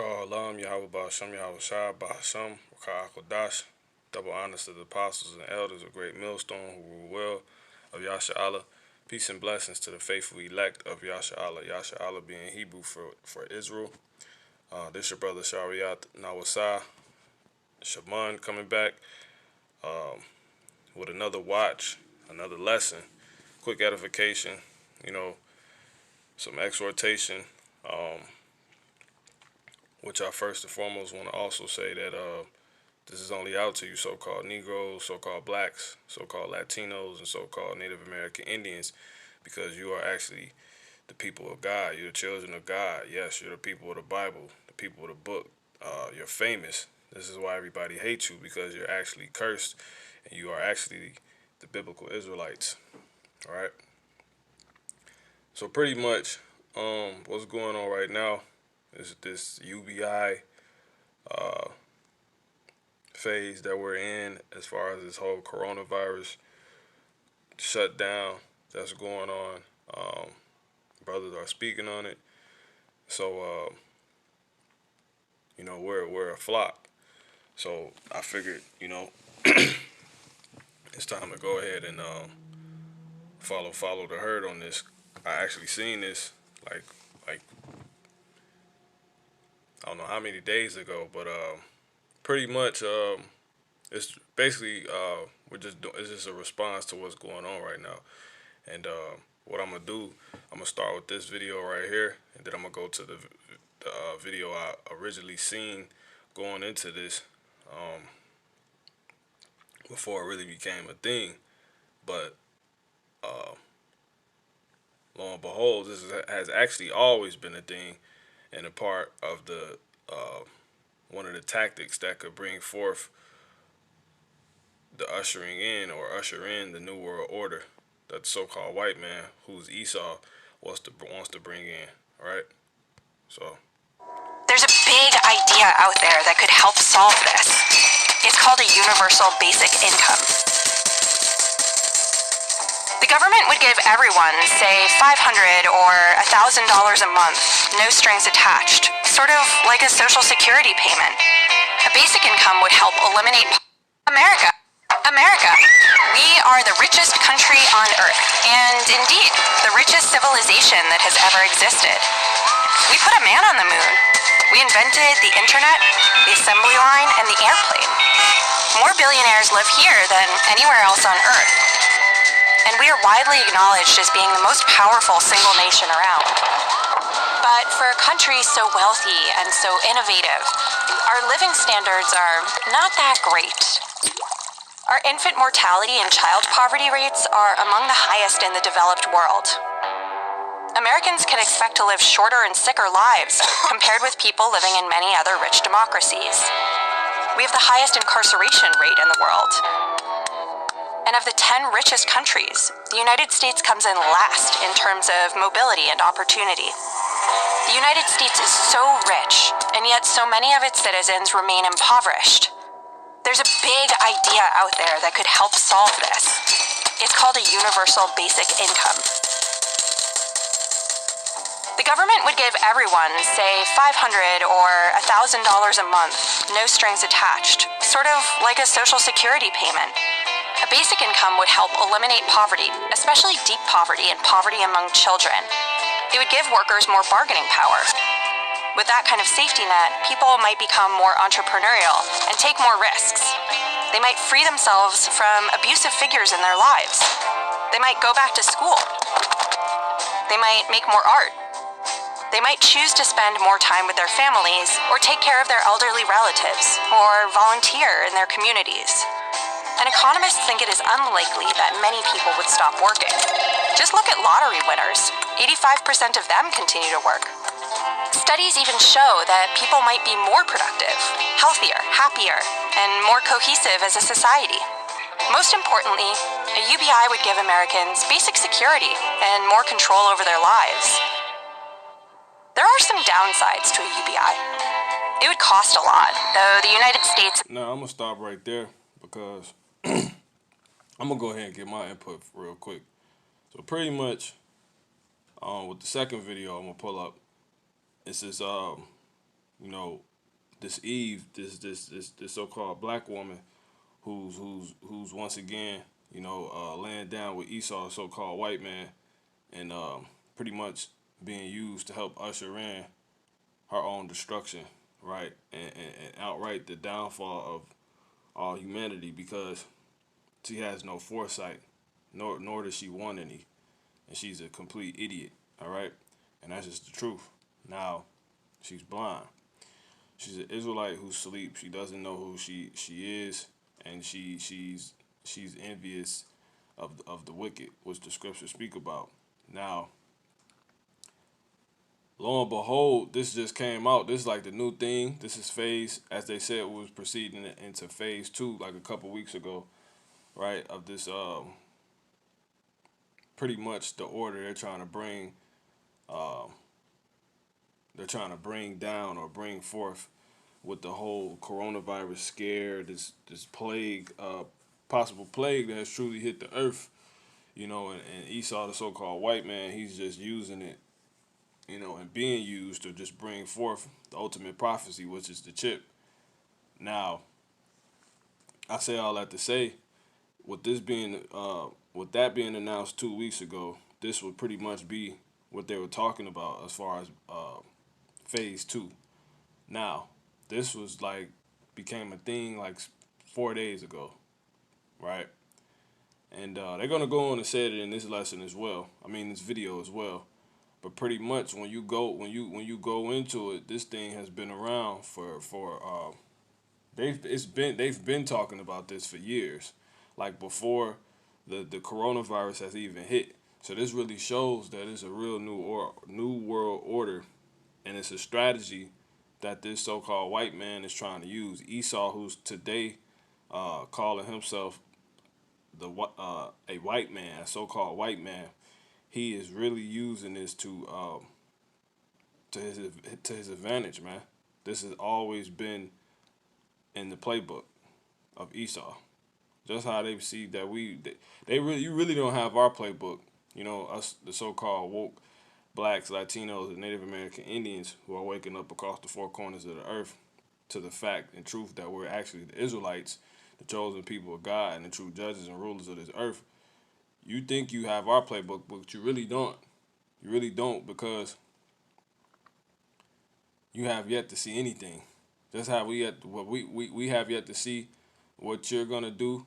Call Yahweh Ba'Shem Yahweh Shai Ba'Shem Wakar Akodash. Double honors to the apostles and elders of great millstone who rule well of Yasha Allah. Peace and blessings to the faithful elect of Yasha Allah. Yasha Allah being Hebrew for Israel. This your brother Shariat Nawasai Shaman coming back with another watch, another lesson, quick edification, some exhortation. Which I first and foremost want to also say that this is only out to you so-called Negroes, so-called blacks, so-called Latinos, and so-called Native American Indians, because you are actually the people of God. You're the children of God. Yes, you're the people of the Bible, the people of the book. You're famous. This is why everybody hates you, because you're actually cursed, and you are actually the biblical Israelites. All right? So pretty much what's going on right now is this UBI phase that we're in as far as this whole coronavirus shutdown that's going on. Brothers are speaking on it. So, we're a flock. So I figured, it's time to go ahead and follow the herd on this. I actually seen this like I don't know how many days ago, but pretty much it's basically it's just a response to what's going on right now. And what I'm gonna do, I'm gonna start with this video right here, and then I'm gonna go to the video I originally seen going into this before it really became a thing. But lo and behold, this has actually always been a thing, and a part of the one of the tactics that could bring forth the ushering in or usher in the new world order that the so-called white man, who's Esau, wants to bring in. All right. So there's a big idea out there that could help solve this. It's called a universal basic income. The government would give everyone, say, $500 or $1,000 a month, no strings attached, sort of like a social security payment. A basic income would help eliminate America. We are the richest country on earth, and indeed, the richest civilization that has ever existed. We put a man on the moon. We invented the internet, the assembly line, and the airplane. More billionaires live here than anywhere else on earth. And we are widely acknowledged as being the most powerful single nation around. But for a country so wealthy and so innovative, our living standards are not that great. Our infant mortality and child poverty rates are among the highest in the developed world. Americans can expect to live shorter and sicker lives compared with people living in many other rich democracies. We have the highest incarceration rate in the world. And of the 10 richest countries, the United States comes in last in terms of mobility and opportunity. The United States is so rich, and yet so many of its citizens remain impoverished. There's a big idea out there that could help solve this. It's called a universal basic income. The government would give everyone, say, $500 or $1,000 a month, no strings attached, sort of like a social security payment. A basic income would help eliminate poverty, especially deep poverty and poverty among children. It would give workers more bargaining power. With that kind of safety net, people might become more entrepreneurial and take more risks. They might free themselves from abusive figures in their lives. They might go back to school. They might make more art. They might choose to spend more time with their families or take care of their elderly relatives or volunteer in their communities. And economists think it is unlikely that many people would stop working. Just look at lottery winners. 85% of them continue to work. Studies even show that people might be more productive, healthier, happier, and more cohesive as a society. Most importantly, a UBI would give Americans basic security and more control over their lives. There are some downsides to a UBI. It would cost a lot, though the United States... Now, I'm going to stop right there because I'm going to go ahead and get my input real quick. So pretty much with the second video I'm going to pull up, this is you know, this Eve, this so-called black woman who's once again, laying down with Esau, so-called white man, and pretty much being used to help usher in her own destruction, right, and outright the downfall of all humanity because she has no foresight, nor does she want any, and she's a complete idiot, all right, and that's just the truth. Now, she's blind. She's an Israelite who sleeps. She doesn't know who she is, and she's envious of the wicked, which the scriptures speak about. Now, lo and behold, this just came out. This is like the new thing. This is phase, as they said, was proceeding into phase two, like a couple weeks ago, right? Of this, pretty much the order they're trying to bring, uh, they're trying to bring down or bring forth with the whole coronavirus scare, this plague, possible plague that has truly hit the earth, and Esau, the so-called white man, he's just using it, and being used to just bring forth the ultimate prophecy, which is the chip. Now, I say all that to say, with this being, with that being announced 2 weeks ago, this would pretty much be what they were talking about as far as phase two. Now, this was like became a thing like 4 days ago, right? And they're gonna go on and say it in this lesson as well. I mean, this video as well. But pretty much when you go into it, this thing has been around for they've been talking about this for years, like before the coronavirus has even hit. So this really shows that it's a real new world order, and it's a strategy that this so-called white man is trying to use. Esau, who's today calling himself a white man, a so-called white man, he is really using this to his advantage, man. This has always been in the playbook of Esau. Just how they see that they really you really don't have our playbook. Us the so-called woke blacks, Latinos, and Native American Indians who are waking up across the four corners of the earth to the fact and truth that we're actually the Israelites, the chosen people of God, and the true judges and rulers of this earth. You think you have our playbook, but you really don't. You really don't, because you have yet to see anything. That's how we have yet to see what you're gonna do,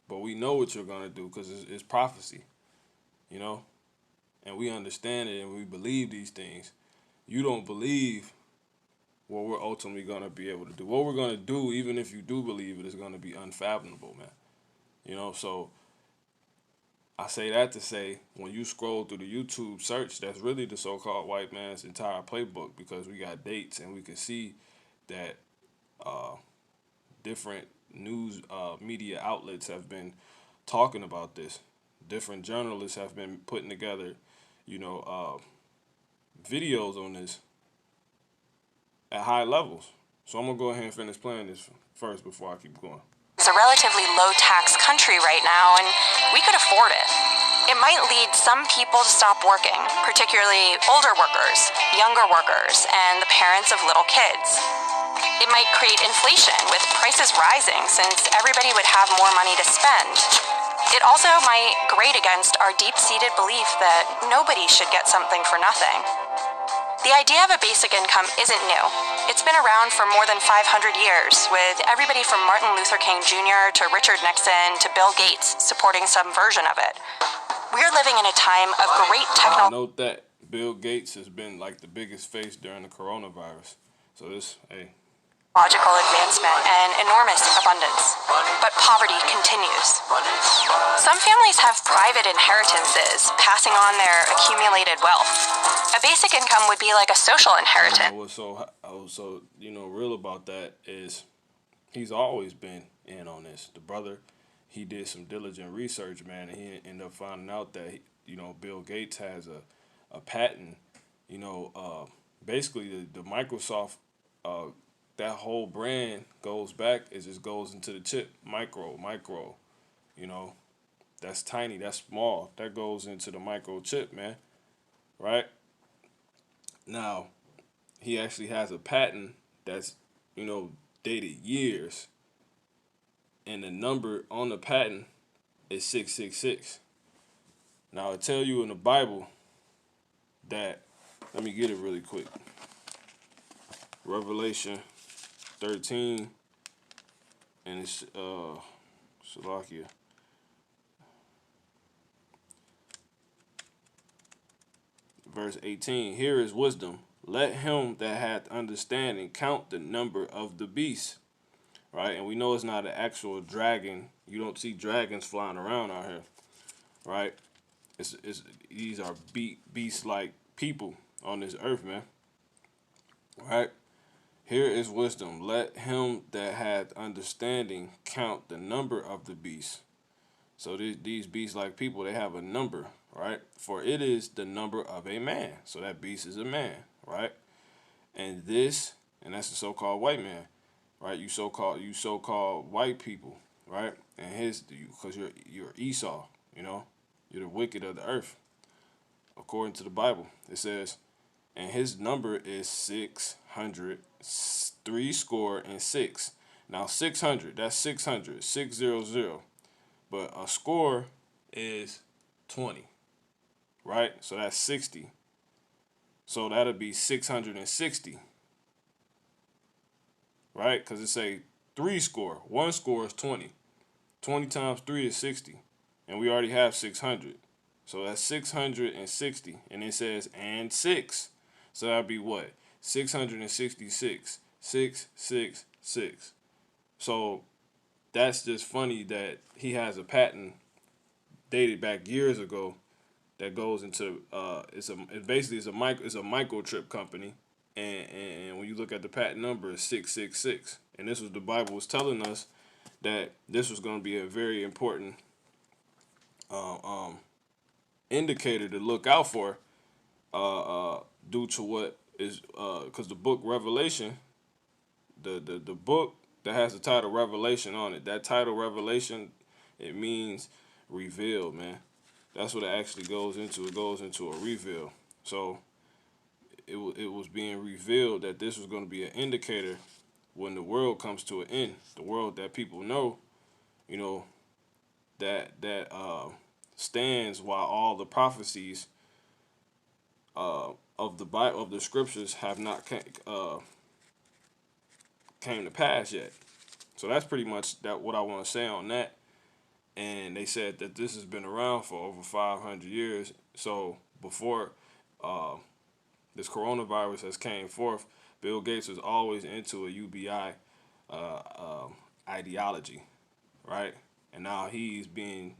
but we know what you're gonna do because it's prophecy, you know, and we understand it and we believe these things. You don't believe what we're ultimately gonna be able to do. What we're gonna do, even if you do believe it, is gonna be unfathomable, man. So I say that to say, when you scroll through the YouTube search, that's really the so-called white man's entire playbook, because we got dates and we can see that uh, different news media outlets have been talking about this. Different journalists have been putting together, videos on this at high levels. So I'm gonna go ahead and finish playing this first before I keep going. It's a relatively low-tax country right now, and we could afford it. It might lead some people to stop working, particularly older workers, younger workers, and the parents of little kids. It might create inflation with prices rising since everybody would have more money to spend. It also might grate against our deep-seated belief that nobody should get something for nothing. The idea of a basic income isn't new. It's been around for more than 500 years, with everybody from Martin Luther King Jr. to Richard Nixon to Bill Gates supporting some version of it. We're living in a time of great technology. Note that Bill Gates has been like the biggest face during the coronavirus. So Logical advancement and enormous abundance. But poverty continues. Some families have private inheritances, passing on their accumulated wealth. A basic income would be like a social inheritance. What's so real about that is he's always been in on this. The brother, he did some diligent research, man, and he ended up finding out that Bill Gates has a patent. Basically the Microsoft. That whole brand goes back. It just goes into the chip. Micro. That's tiny. That's small. That goes into the microchip, man. Right? Now, he actually has a patent that's, you know, dated years, and the number on the patent is 666. Now I tell you in the Bible that, let me get it really quick. Revelation 13, and it's Salakia. Verse 18. Here is wisdom. Let him that hath understanding count the number of the beast. Right? And we know it's not an actual dragon. You don't see dragons flying around out here. Right? These are beast-like people on this earth, man. Right? Here is wisdom. Let him that hath understanding count the number of the beast. So these beast-like people, they have a number, right? For it is the number of a man. So that beast is a man, right? And that's the so-called white man, right? You so-called white people, right? And because you're Esau, you know, you're the wicked of the earth, according to the Bible. It says, and his number is 600, 6. Now 600, that's 600, 600. But a score is 20, right? So that's 60. So that'll be 660, right? Because it say 3 score. 1 score is 20. 20 times 3 is 60. And we already have 600. So that's 660. And it says, and 6. So that'd be what? 666. 666. So that's just funny that he has a patent dated back years ago that goes into it's a microchip company, and when you look at the patent number, it's 666, and this was the Bible was telling us that this was going to be a very important indicator to look out for due to what is because the book Revelation, the book that has the title Revelation on it. That title Revelation, it means revealed, man. That's what it actually goes into. It goes into a reveal. So it was being revealed that this was going to be an indicator when the world comes to an end. The world that people know, you know, that stands while all the prophecies of the Bible, of the scriptures, have not came to pass yet. So that's pretty much what I want to say on that. And they said that this has been around for over 500 years. So before this coronavirus has came forth, Bill Gates was always into a UBI ideology, right? And now he's being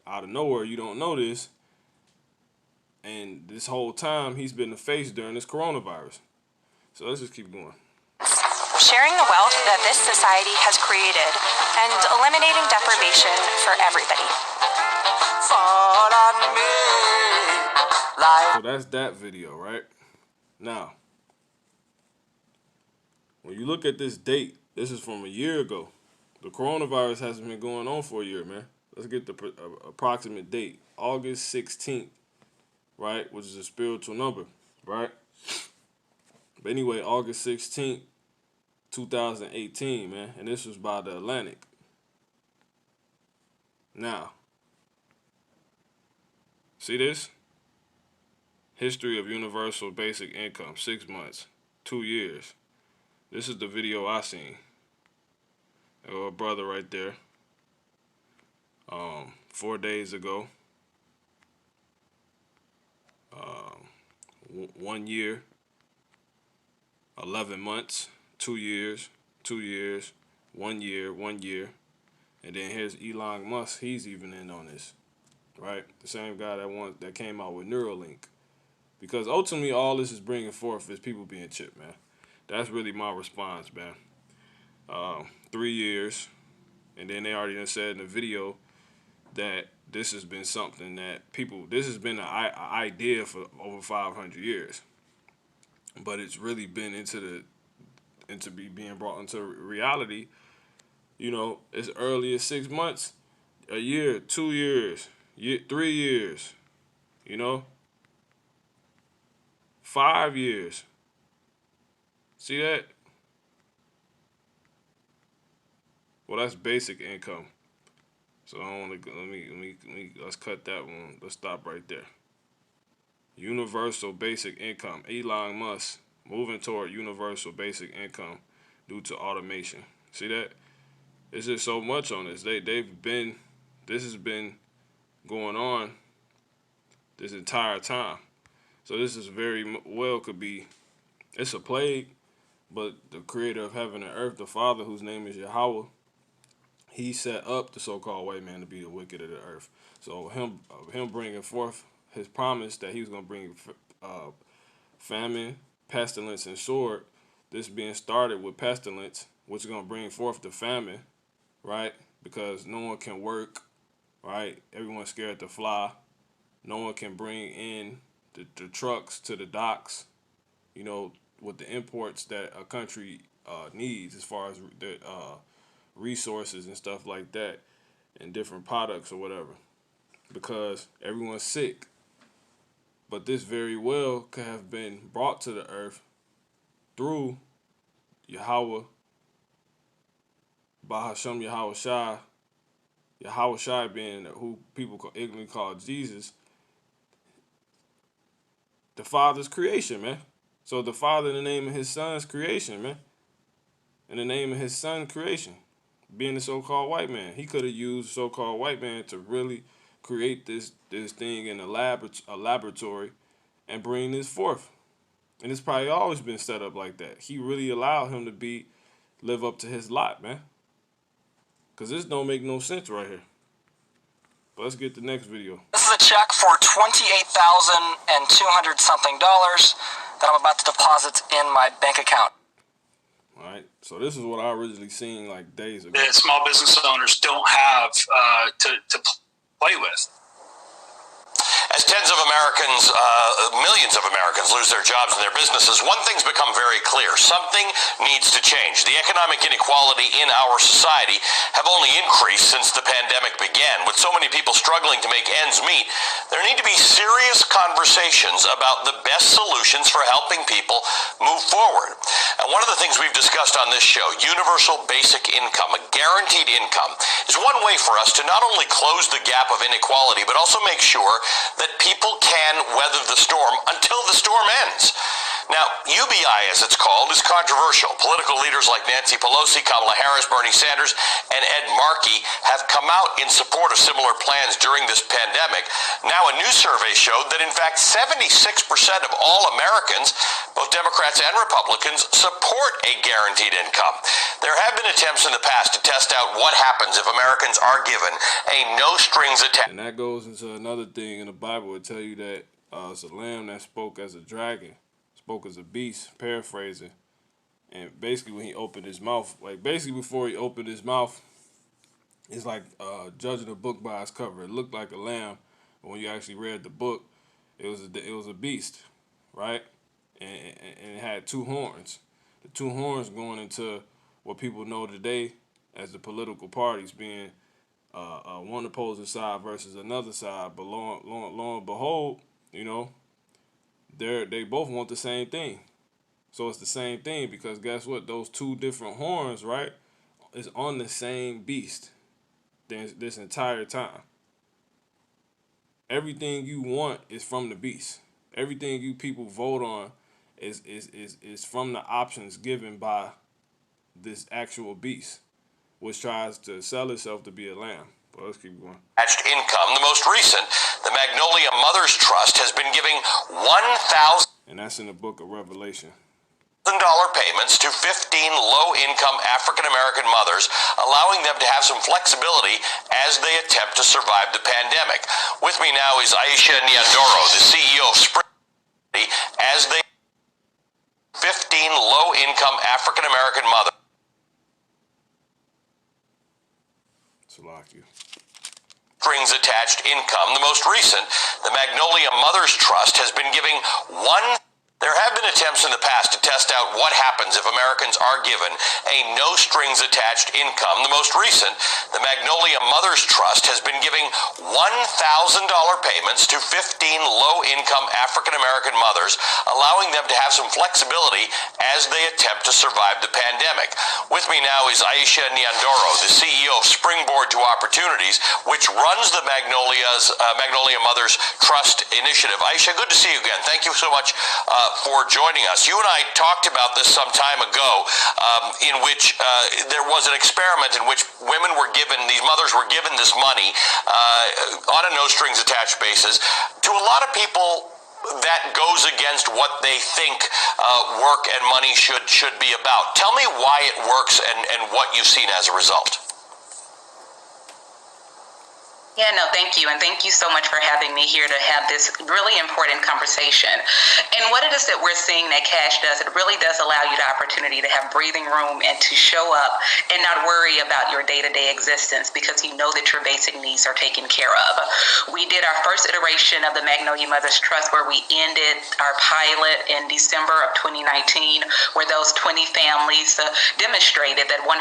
out of nowhere. You don't know this. And this whole time he's been the face during this coronavirus. So let's just keep going. Sharing the wealth that this society has created and eliminating deprivation for everybody. So that's that video, right? Now, when you look at this date, this is from a year ago. The coronavirus hasn't been going on for a year, man. Let's get the approximate date. August 16th, right? Which is a spiritual number, right? But anyway, August 16th, 2018, man. And this was by the Atlantic. Now, see this? History of universal basic income, 6 months, 2 years. This is the video I seen. A brother right there. 4 days ago. 1 year. 11 months. 2 years. 2 years. 1 year. 1 year. And then here's Elon Musk. He's even in on this, right? The same guy that came out with Neuralink. Because ultimately, all this is bringing forth is people being chipped, man. That's really my response, man. 3 years, and then they already done said in the video that this has been something that this has been an idea for over 500 years, but it's really been being brought into reality. You know, as early as 6 months, a year, 2 years, 3 years. You know, 5 years. See that? Well, that's basic income. So I don't want to let's cut that one. Let's stop right there. Universal basic income. Elon Musk moving toward universal basic income due to automation. See that? It's just so much on this. This has been going on this entire time. So this is very well could be, it's a plague, but the creator of heaven and earth, the Father, whose name is Yahweh, he set up the so-called white man to be the wicked of the earth. So him bringing forth his promise that he was going to bring famine, pestilence, and sword. This being started with pestilence, which is going to bring forth the famine, right? Because no one can work, right? Everyone's scared to fly. No one can bring in the trucks to the docks, you know, with the imports that a country needs as far as the resources and stuff like that and different products or whatever, because everyone's sick. But this very well could have been brought to the earth through Yahweh, Bahasham Yahweh Shai, Yahweh Shai being who people ignorantly call Jesus, the Father's creation, man. So the Father in the name of his Son's creation, man. In the name of his Son's creation, being the so-called white man. He could have used so-called white man to really create this thing in a laboratory and bring this forth. And it's probably always been set up like that. He really allowed him to live up to his lot, man. Because this don't make no sense right here. But let's get the next video. This is a check for $28,200 something that I'm about to deposit in my bank account. All right, so this is what I originally seen like days ago. That small business owners don't have to play with. As tens of Americans, millions of Americans lose their jobs and their businesses, one thing's become very clear. Something needs to change. The economic inequality in our society have only increased since the pandemic began. With so many people struggling to make ends meet, there need to be serious conversations about the best solutions for helping people move forward. And one of the things we've discussed on this show, universal basic income, a guaranteed income, is one way for us to not only close the gap of inequality, but also make sure that people can weather the storm until the storm ends. Now, UBI, as it's called, is controversial. Political leaders like Nancy Pelosi, Kamala Harris, Bernie Sanders, and Ed Markey have come out in support of similar plans during this pandemic. Now, a new survey showed that, in fact, 76% of all Americans, both Democrats and Republicans, support a guaranteed income. There have been attempts in the past to test out what happens if Americans are given a no-strings-attached. And that goes into another thing in the Bible. It tell you that it's a lamb that spoke as a dragon. Spoke as a beast, paraphrasing, and basically when he opened his mouth, like basically before he opened his mouth, it's like judging a book by its cover. It looked like a lamb, but when you actually read the book, it was a beast, right? And it had two horns. The two horns going into what people know today as the political parties being one opposing side versus another side. But lo and behold, you know, they both want the same thing. So it's the same thing because guess what? Those two different horns, right, is on the same beast this entire time. Everything you want is from the beast. Everything you people vote on is from the options given by this actual beast, which tries to sell itself to be a lamb. But let's keep going. Income, the most recent, the Magnolia Mothers Trust, has been giving $1,000. And that's in the book of Revelation. Payments to 15 low-income African-American mothers, allowing them to have some flexibility as they attempt to survive the pandemic. With me now is Aisha Nyandoro, the CEO of Spring, as they 15 low-income African-American mothers. Strings attached income, the most recent, the Magnolia Mothers Trust, has been giving There have been attempts attempts in the past to test out what happens if Americans are given a no-strings-attached income. The most recent, the Magnolia Mothers Trust, has been giving $1,000 payments to 15 low-income African-American mothers, allowing them to have some flexibility as they attempt to survive the pandemic. With me now is Aisha Nyandoro, the CEO of Springboard to Opportunities, which runs the Magnolia Mothers Trust initiative. Aisha, good to see you again. Thank you so much for joining us. You and I talked about this some time ago, in which there was an experiment in which women were given, these mothers were given this money on a no-strings-attached basis. To a lot of people, that goes against what they think work and money should be about. Tell me why it works and what you've seen as a result. Yeah, no, thank you. And thank you so much for having me here to have this really important conversation. And what it is that we're seeing that cash does, it really does allow you the opportunity to have breathing room and to show up and not worry about your day-to-day existence because you know that your basic needs are taken care of. We did our first iteration of the Magnolia Mothers Trust where we ended our pilot in December of 2019, where those 20 families demonstrated that 100%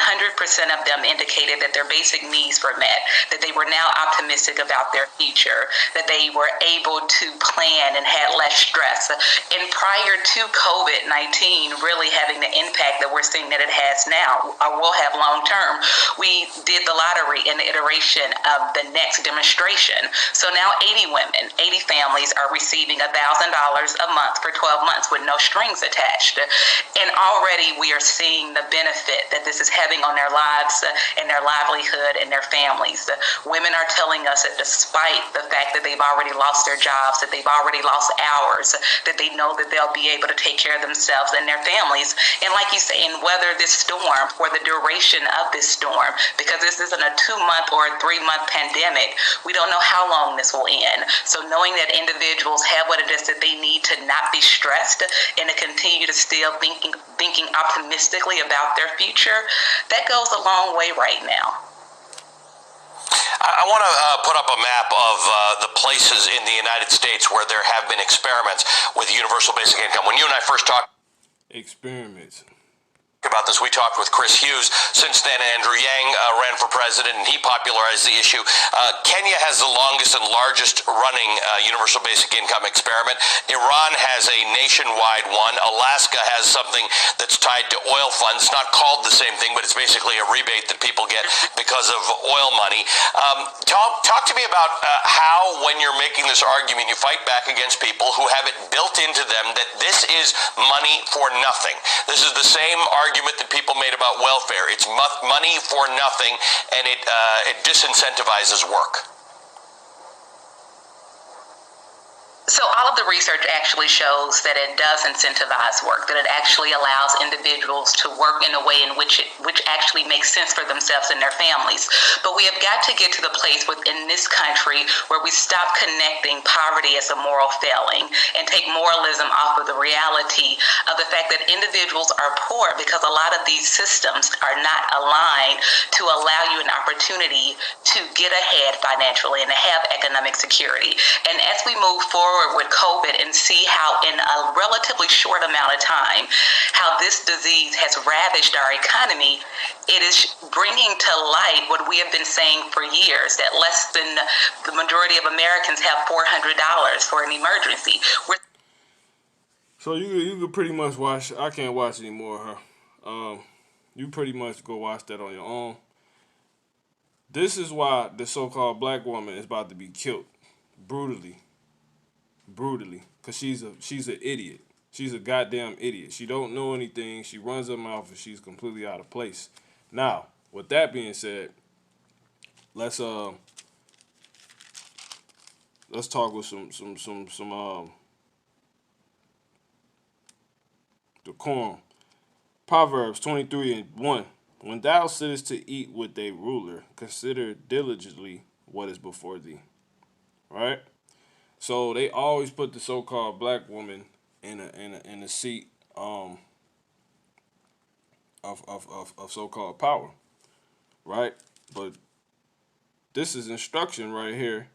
of them indicated that their basic needs were met, that they were now optimistic about their future, that they were able to plan and had less stress. And prior to COVID-19 really having the impact that we're seeing that it has now, or will have long term, we did the lottery in the iteration of the next demonstration. So now 80 women, 80 families are receiving $1,000 a month for 12 months with no strings attached. And already we are seeing the benefit that this is having on their lives and their livelihood and their families. Women are telling us that despite the fact that they've already lost their jobs, that they've already lost hours, that they know that they'll be able to take care of themselves and their families. And like you say, and weather this storm for the duration of this storm, because this isn't a 2-month or a 3-month pandemic. We don't know how long this will end. So knowing that individuals have what it is that they need to not be stressed and to continue to still thinking optimistically about their future, that goes a long way right now. I want to put up a map of the places in the United States where there have been experiments with universal basic income. When you and I first talked about this, we talked with Chris Hughes. Since then, Andrew Yang ran for president, and he popularized the issue. Kenya has the longest and largest running universal basic income experiment. Iran has a nationwide one. Alaska has something that's tied to oil funds. It's not called the same thing, but it's basically a rebate that people get because of oil money. Talk to me about how, when you're making this argument, you fight back against people who have it built into them that this is money for nothing. This is the same argument that people made about welfare. It's money for nothing, and it disincentivizes work. So all of the research actually shows that it does incentivize work, that it actually allows individuals to work in a way in which actually makes sense for themselves and their families. But we have got to get to the place within this country where we stop connecting poverty as a moral failing and take moralism off of the reality of the fact that individuals are poor because a lot of these systems are not aligned to allow you an opportunity to get ahead financially and to have economic security. And as we move forward with COVID and see how in a relatively short amount of time, how this disease has ravaged our economy, it is bringing to light what we have been saying for years, that less than the majority of Americans have $400 for an emergency. So you could pretty much watch. I can't watch anymore, huh? You pretty much go watch that on your own. This is why the so-called black woman is about to be killed brutally, because she's an idiot. She's a goddamn idiot. She don't know anything. She runs her mouth and she's completely out of place. Now, with that being said, let's talk with some decorum. Proverbs 23:1. When thou sittest to eat with a ruler, consider diligently what is before thee. Right? So they always put the so-called black woman in a seat of so-called power, right? But this is instruction right here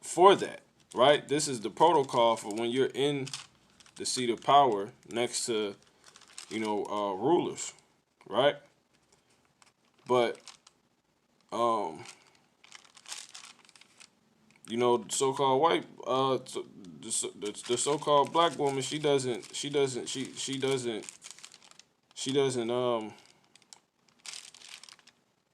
for that, right? This is the protocol for when you're in the seat of power next to, rulers, right? But the so-called white, the so-called black woman, she doesn't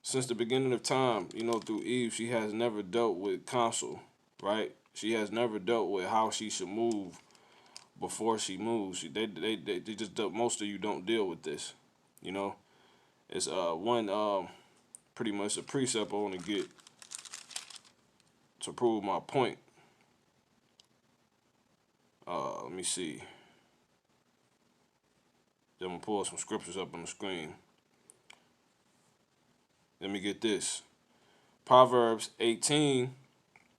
since the beginning of time, through Eve, she has never dealt with counsel, right? She has never dealt with how she should move before she moves. They just most of you don't deal with this, you know. It's one pretty much a precept I want to get to prove my point. Let me see. Then I'm gonna pull some scriptures up on the screen. Let me get this. Proverbs 18,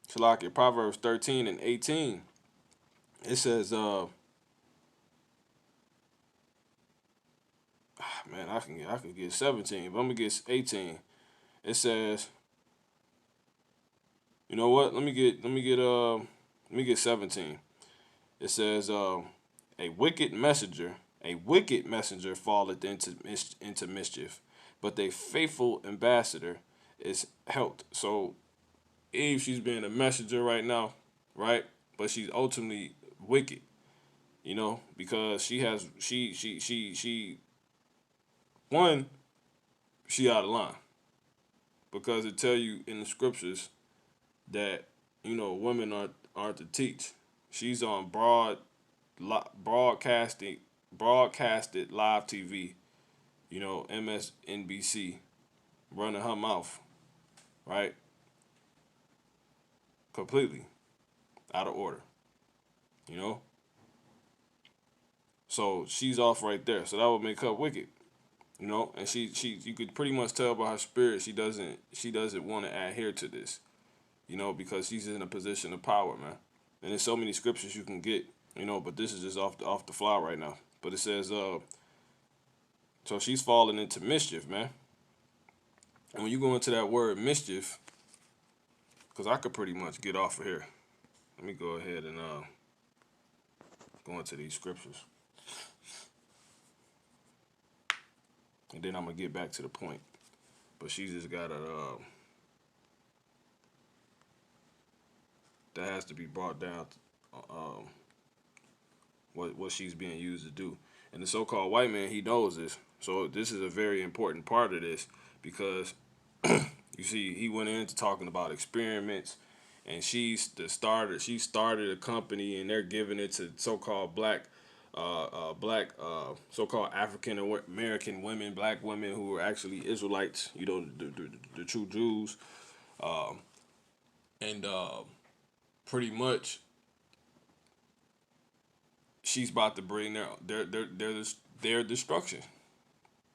Shalaki, Proverbs 13 and 18. It says, man, I can get 17, but I'm gonna get 18. It says, you know what? Let me get 17. It says, a wicked messenger falleth into mischief, but a faithful ambassador is helped. So Eve, she's being a messenger right now, right? But she's ultimately wicked, because she one, she out of line, because it tell you in the scriptures that women aren't to teach. She's on broadcasted live TV, MSNBC, running her mouth, right? Completely out of order, you know. So she's off right there. So that would make her wicked, And she you could pretty much tell by her spirit she doesn't want to adhere to this, because she's in a position of power, man. And there's so many scriptures you can get, but this is just off the fly right now. But it says, so she's falling into mischief, man. And when you go into that word mischief, because I could pretty much get off of here. Let me go ahead and go into these scriptures. And then I'm going to get back to the point. But she just got that has to be brought down to, what she's being used to do. And the so-called white man, he knows this. So this is a very important part of this, because you see, he went into talking about experiments, and she started a company, and they're giving it to so-called black so-called African American women, black women who are actually Israelites, the true Jews, and pretty much she's about to bring their destruction,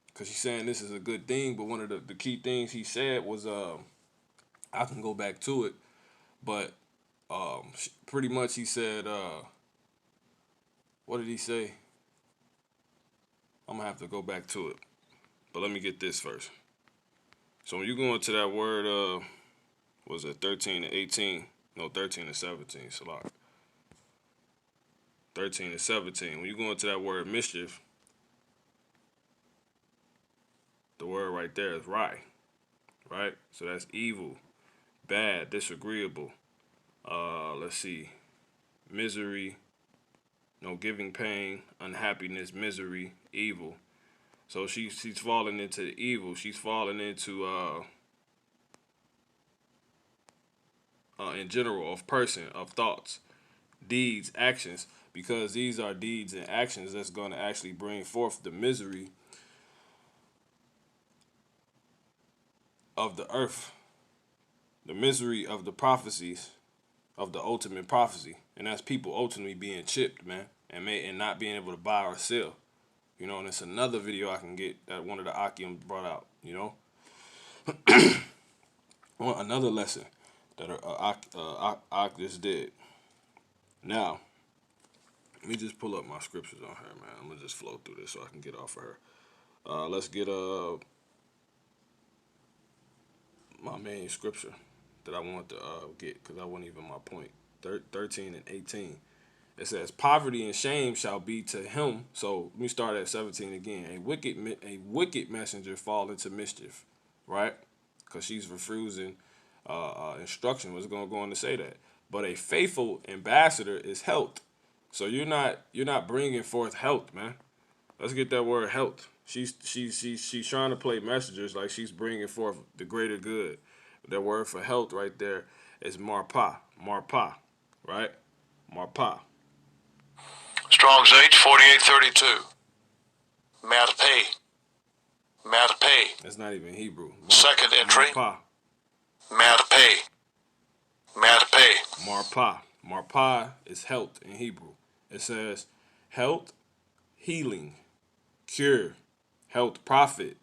because she's saying this is a good thing. But one of the key things he said was, I can go back to it, but pretty much he said, what did he say? I'm gonna have to go back to it, but let me get this first. So when you go into that word, was it 13 to 18? No, 13 to 17. Salak. 13 to 17. When you go into that word mischief, the word right there is right? So that's evil, bad, disagreeable. Let's see, misery, no, giving pain, unhappiness, misery, evil. So she's falling into evil. She's falling into in general, of person, of thoughts, deeds, actions, because these are deeds and actions that's going to actually bring forth the misery of the earth, the misery of the prophecies, of the ultimate prophecy, and that's people ultimately being chipped, man, and not being able to buy or sell. And it's another video I can get that one of the Akim brought out, another lesson that Ak just did. Now, let me just pull up my scriptures on her, man. I'm going to just flow through this so I can get off of her. Let's get my main scripture that I want to get, because that wasn't even my point. 13 and 18. It says, poverty and shame shall be to him. So let me start at 17 again. A wicked messenger fall into mischief, right? Because she's refusing instruction. Was going to go on to say that. But a faithful ambassador is health. So you're not bringing forth health, man. Let's get that word health. She's trying to play messengers like she's bringing forth the greater good. That word for health right there is marpa, right? Marpa. Strong's H 4832. Matapay. That's not even Hebrew. Second entry. Marpa. Matapay. Marpa is health in Hebrew. It says health, healing, cure, health, profit,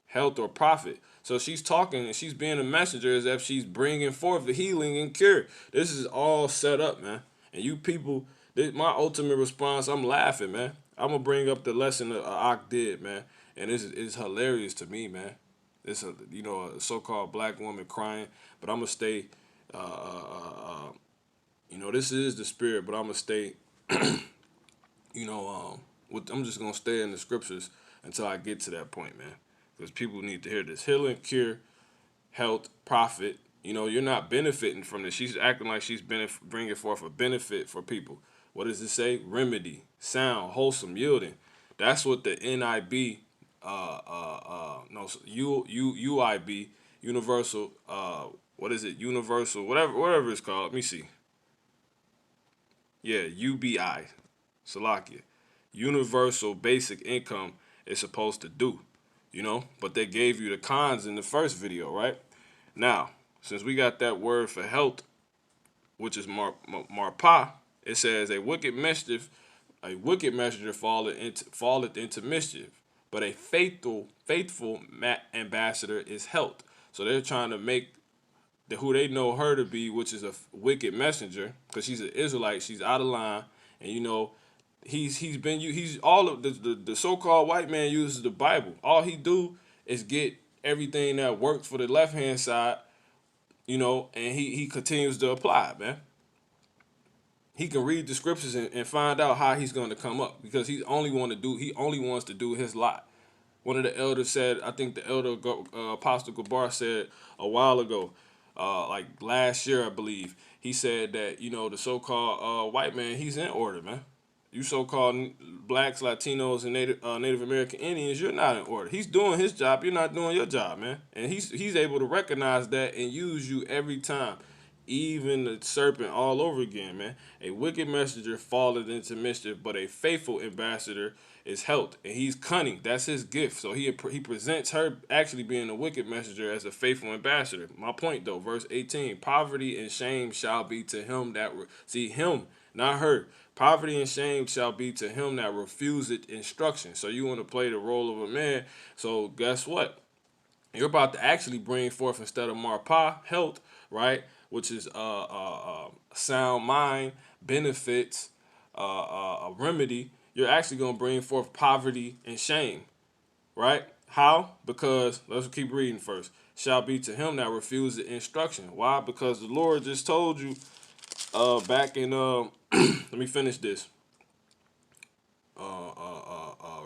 health or profit. So she's talking and she's being a messenger as if she's bringing forth the healing and cure. This is all set up, man. And you people, my ultimate response, I'm laughing, man. I'm going to bring up the lesson that Ak did, man. And it's hilarious to me, man. It's a so-called black woman crying, but I'm going to stay, this is the spirit, but I'm going to stay, I'm just going to stay in the scriptures until I get to that point, man. Because people need to hear this. Healing, cure, health, profit. You're not benefiting from this. She's acting like she's bringing forth a benefit for people. What does it say? Remedy, sound, wholesome, yielding. That's what the NIB, UIB, universal, what is it? Universal, whatever it's called. Let me see. Yeah, UBI, Salakia. Universal basic income is supposed to do. But they gave you the cons in the first video, right? Now, since we got that word for health, which is marpa, it says a wicked messenger falleth into mischief, but a faithful ambassador is health. So they're trying to make who they know her to be, which is a wicked messenger, because she's an Israelite, she's out of line, and he's all of the so-called white man uses the Bible. All he do is get everything that works for the left hand side, and he continues to apply it, man. He can read the scriptures and find out how he's going to come up, because he only wants to do his lot. One of the elders said, I think the elder Apostle Gabar said a while ago, like last year, I believe, he said that the so-called white man, he's in order, man. You so-called blacks, Latinos, and Native American Indians, you're not in order. He's doing his job. You're not doing your job, man. And he's able to recognize that and use you every time. Even the serpent all over again, man. A wicked messenger falleth into mischief, but a faithful ambassador is health. And he's cunning. That's his gift. So he presents her actually being a wicked messenger as a faithful ambassador. My point, though, verse 18. Poverty and shame shall be to him that... See, him, not her. Poverty and shame shall be to him that refuseth instruction. So you want to play the role of a man. So guess what? You're about to actually bring forth, instead of marpa, health, right? Which is sound mind, benefits, a remedy. You're actually going to bring forth poverty and shame, right? How? Because, let's keep reading first. Shall be to him that refuses instruction. Why? Because the Lord just told you back in, let me finish this.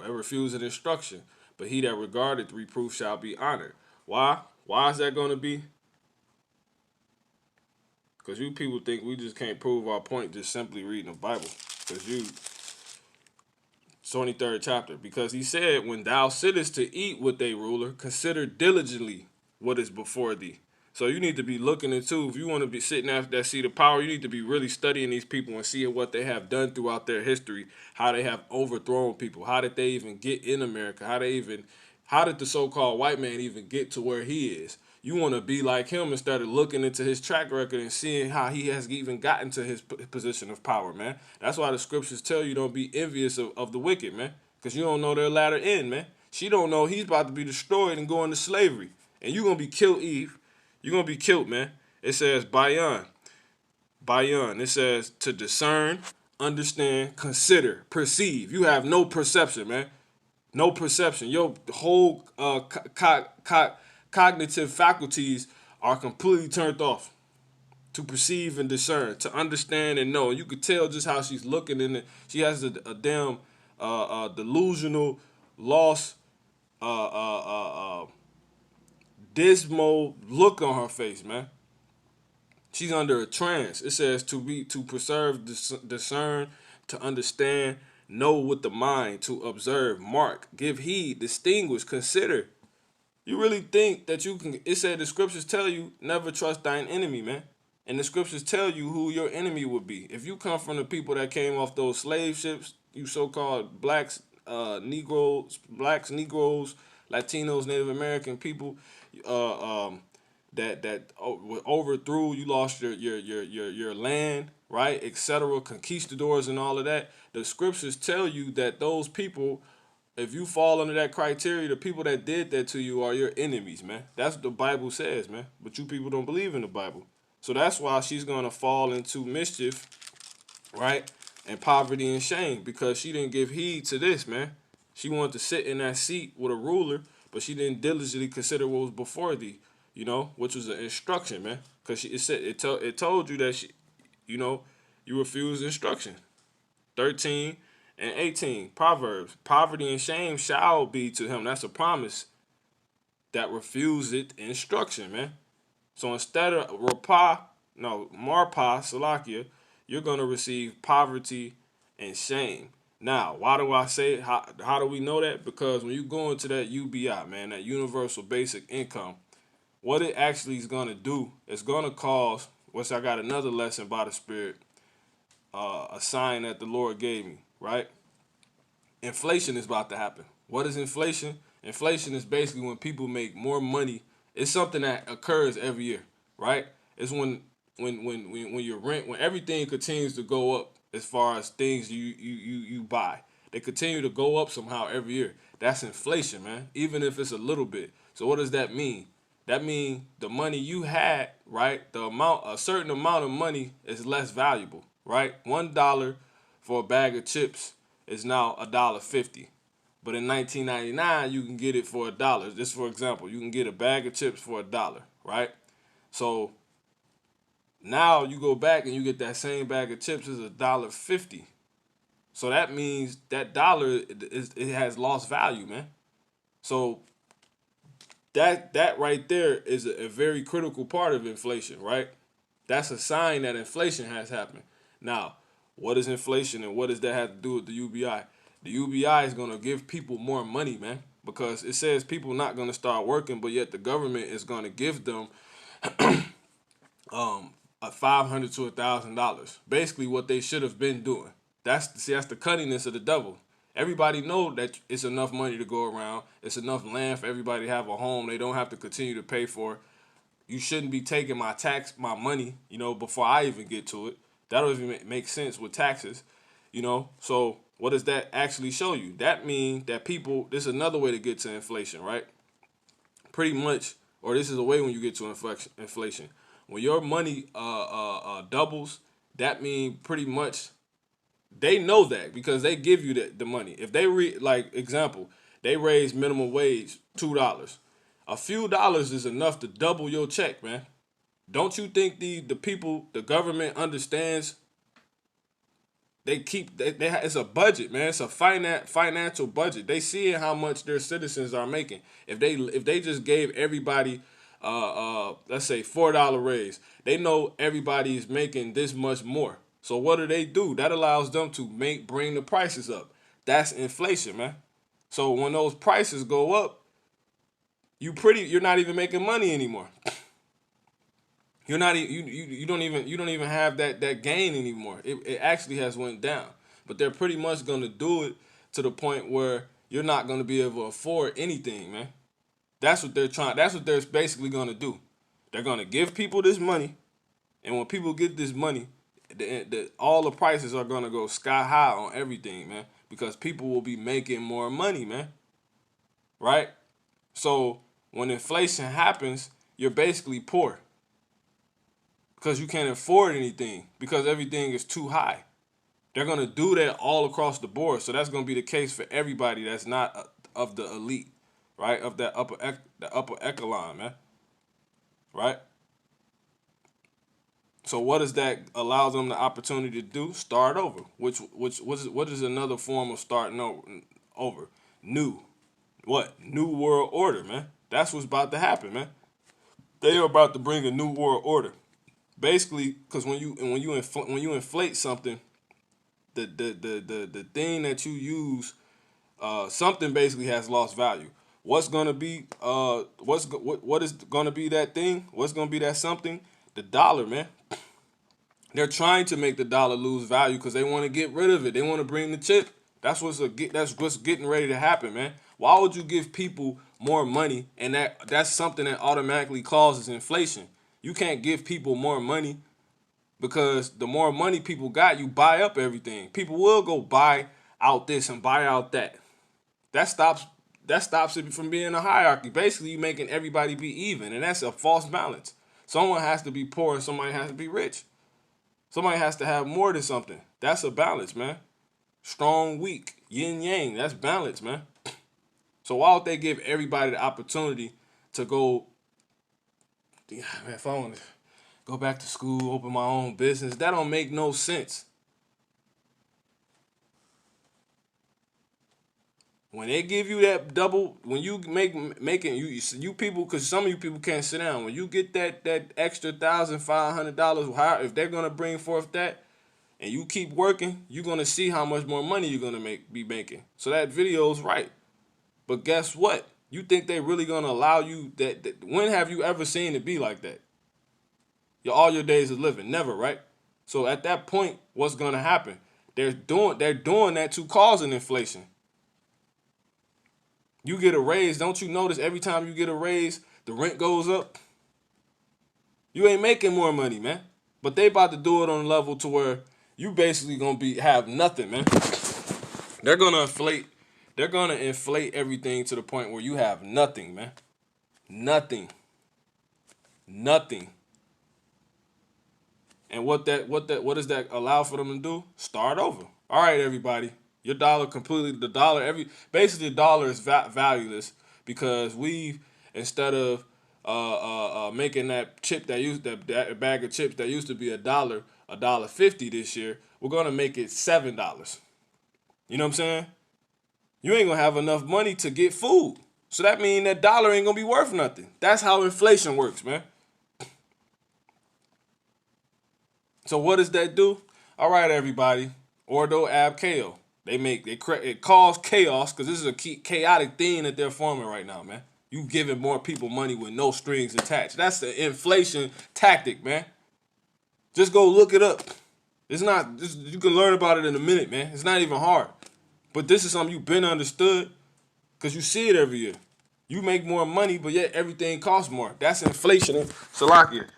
Refusing instruction, but he that regardeth reproof shall be honored. Why? Why is that going to be? Because you people think we just can't prove our point just simply reading the Bible. Because 23rd chapter. Because he said, when thou sittest to eat with a ruler, consider diligently what is before thee. So you need to be looking into, if you want to be sitting at that seat of power, you need to be really studying these people and seeing what they have done throughout their history, how they have overthrown people, how did they even get in America, how did the so-called white man even get to where he is. You want to be like him instead of looking into his track record and seeing how he has even gotten to his position of power, man. That's why the scriptures tell you don't be envious of the wicked, man, because you don't know their latter end, man. She don't know he's about to be destroyed and go into slavery, and you're going to be killed, Eve. You're going to be killed, man. It says, bayan. It says to discern, understand, consider, perceive. You have no perception, man. No perception. Your whole cognitive faculties are completely turned off. to perceive and discern, to understand and know. You could tell just how she's looking in it. She has a damn delusional, lost, dismal look on her face, man. She's under a trance. It says to preserve, discern, to understand, know with the mind, to observe, mark, give heed, distinguish, consider. You really think that you can? It said the scriptures tell you never trust thine enemy, man. And the scriptures tell you who your enemy would be. If you come from the people that came off those slave ships, you so-called Negroes, Latinos, Native American people, that overthrew. You lost your land, right, etc. Conquistadors and all of that. The scriptures tell you that those people, if you fall under that criteria, the people that did that to you are your enemies, man. That's what the Bible says, man. But you people don't believe in the Bible. So that's why she's going to fall into mischief, right? And poverty and shame, because she didn't give heed to this, man. She wanted to sit in that seat with a ruler, but she didn't diligently consider what was before thee, which was an instruction, man. Because it told you that you refuse instruction. 13 and 18, Proverbs. Poverty and shame shall be to him. That's a promise that refuseth instruction, man. So instead of Marpa, Salakia, you're going to receive poverty and shame. Now, why do I say it? How do we know that? Because when you go into that UBI, man, that universal basic income, what it actually is going to do, it's going to cause, which I got another lesson by the Spirit, a sign that the Lord gave me, right? Inflation is about to happen. What is inflation? Inflation is basically when people make more money. It's something that occurs every year, right? It's when your rent, when everything continues to go up as far as things you buy. They continue to go up somehow every year. That's inflation, man. Even if it's a little bit. So what does that mean? That means the money you had, right? A certain amount of money is less valuable, right? $1 for a bag of chips is now $1.50. But in 1999, you can get it for $1. Just for example, you can get a bag of chips for $1, right? So now you go back and you get that same bag of chips is $1.50. So that means that dollar it has lost value, man. So that right there is a very critical part of inflation, right? That's a sign that inflation has happened. Now, what is inflation and what does that have to do with the UBI? The UBI is going to give people more money, man, because it says people not going to start working, but yet the government is going to give them a $500 to $1,000. Basically, what they should have been doing. That's the cunningness of the devil. Everybody know that it's enough money to go around. It's enough land for everybody to have a home. They don't have to continue to pay for it. You shouldn't be taking my money, before I even get to it. That don't even make sense with taxes, So what does that actually show you? That means that people, this is another way to get to inflation, right? Pretty much, or this is a way when you get to inflation. When your money doubles, that means pretty much they know that because they give you the money. If they example, they raise minimum wage $2. A few dollars is enough to double your check, man. Don't you think the people, the government understands? It's a budget, man. It's a financial budget. They see how much their citizens are making. If they just gave everybody let's say $4 raise, they know everybody is making this much more. So what do? That allows them to bring the prices up. That's inflation, man. So when those prices go up, you're not even making money anymore. You're not you don't even have that gain anymore. It actually has went down. But they're pretty much going to do it to the point where you're not going to be able to afford anything, man. That's what they're basically going to do. They're going to give people this money, and when people get this money, all the prices are going to go sky high on everything, man, because people will be making more money, man. Right? So when inflation happens, you're basically poor because you can't afford anything because everything is too high. They're going to do that all across the board. So that's going to be the case for everybody that's not of the elite, right? Of that upper echelon, man. Right? So what does that allow them the opportunity to do? Start over. What is another form of starting over? New. What? New world order, man. That's what's about to happen, man. They are about to bring a new world order. Basically, because when you inflate something, the thing that you use, something basically has lost value. What's gonna be what is gonna be that thing? What's gonna be that something? The dollar, man. They're trying to make the dollar lose value because they want to get rid of it. They want to bring the chip. That's what's getting ready to happen, man. Why would you give people more money and that's something that automatically causes inflation? You can't give people more money because the more money people got, you buy up everything. People will go buy out this and buy out that. That stops it from being a hierarchy. Basically, you making everybody be even, and that's a false balance. Someone has to be poor and somebody has to be rich. Somebody has to have more than something. That's a balance, man. Strong, weak, yin yang. That's balance, man. So why would they give everybody the opportunity to go? Yeah, man, if I want to go back to school, open my own business, that don't make no sense. When they give you that double, when you making you people, because some of you people can't sit down. When you get that extra $1,500, if they're gonna bring forth that, and you keep working, you're gonna see how much more money you're gonna be making. So that video's right. But guess what? You think they really gonna allow you that? When have you ever seen it be like that? All your days of living, never, right? So at that point, what's gonna happen? They're doing that to cause an inflation. You get a raise, don't you notice every time you get a raise, the rent goes up? You ain't making more money, man. But they about to do it on a level to where you basically gonna have nothing, man. They're gonna inflate everything to the point where you have nothing, man. Nothing. Nothing. And what does that allow for them to do? Start over. All right, everybody. Your dollar basically the dollar is valueless because instead of making that chip that bag of chips that used to be $1.50 this year, we're gonna make it $7. You know what I'm saying? You ain't gonna have enough money to get food. So that means that dollar ain't gonna be worth nothing. That's how inflation works, man. So what does that do? All right, everybody. Ordo ab chaos. It cause chaos because this is a chaotic thing that they're forming right now, man. You giving more people money with no strings attached. That's the inflation tactic, man. Just go look it up. You can learn about it in a minute, man. It's not even hard. But this is something you've been understood because you see it every year. You make more money, but yet everything costs more. That's inflation. Salakia.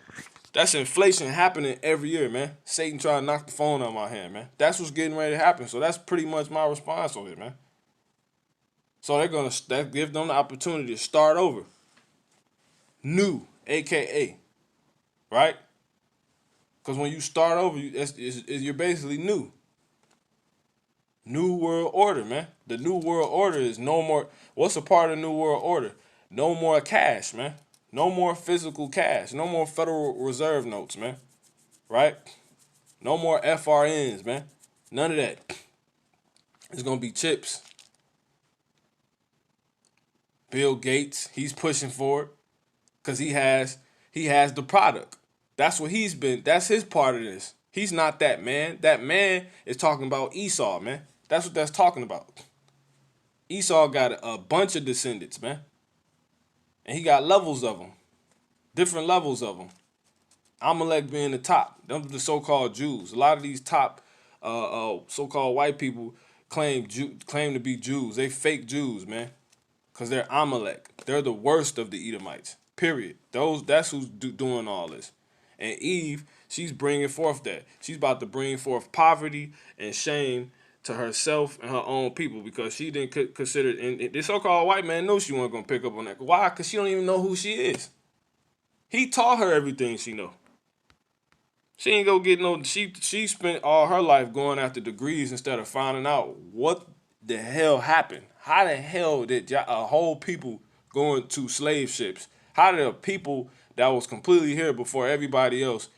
That's inflation happening every year, man. Satan trying to knock the phone out of my hand, man. That's what's getting ready to happen. So that's pretty much my response on it, man. So that give them the opportunity to start over. New, AKA. Right? Because when you start over, you're basically new. New world order, man. The new world order is no more. What's a part of the new world order? No more cash, man. No more physical cash. No more Federal Reserve notes, man. Right? No more FRNs, man. None of that. It's gonna be chips. Bill Gates, he's pushing for it because he has the product. That's what he's been. That's his part of this. He's not that man. That man is talking about Esau, man. That's what that's talking about. Esau got a bunch of descendants, man. And he got levels of them. Different levels of them. Amalek being the top. Them the so-called Jews. A lot of these top so-called white people claim to be Jews. They fake Jews, man. Because they're Amalek. They're the worst of the Edomites. Period. That's who's doing all this. And Eve, she's bringing forth that. She's about to bring forth poverty and shame to herself and her own people because she didn't consider and this so-called white man knew she wasn't going to pick up on that. Why? Because she don't even know who she is. He taught her everything she know. She ain't go get no. She spent all her life going after degrees instead of finding out what the hell happened. How the hell did a whole people go into slave ships? How did a people that was completely here before everybody else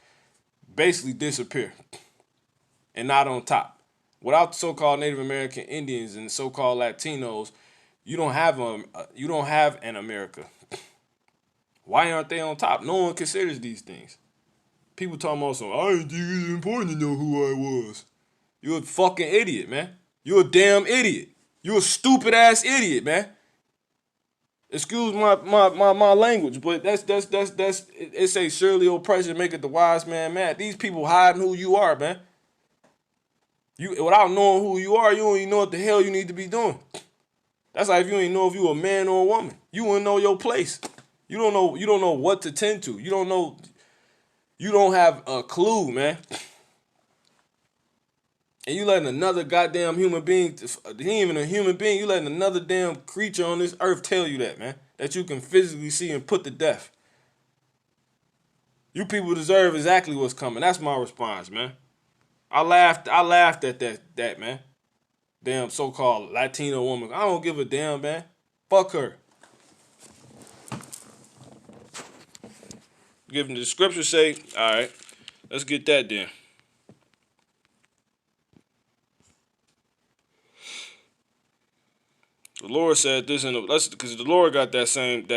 basically disappear and not on top. Without the so-called Native American Indians and the so-called Latinos, you don't have an America. Why aren't they on top? No one considers these things. People talking about some, I didn't think it was important to know who I was. You're a fucking idiot, man. You're a damn idiot. You're a stupid ass idiot, man. Excuse my language, but that's it say surely oppression maketh the wise man mad. These people hiding who you are, man. You without knowing who you are, you don't even know what the hell you need to be doing. That's like if you ain't know if you a man or a woman. You wouldn't know your place. You don't know what to tend to. You don't have a clue, man. And you letting another goddamn human being, he ain't even a human being, you letting another damn creature on this earth tell you that, man. That you can physically see and put to death. You people deserve exactly what's coming. That's my response, man. I laughed at that, man. Damn so-called Latino woman. I don't give a damn, man. Fuck her. Giving the scripture say, all right, let's get that then. The Lord said this because the Lord got that same,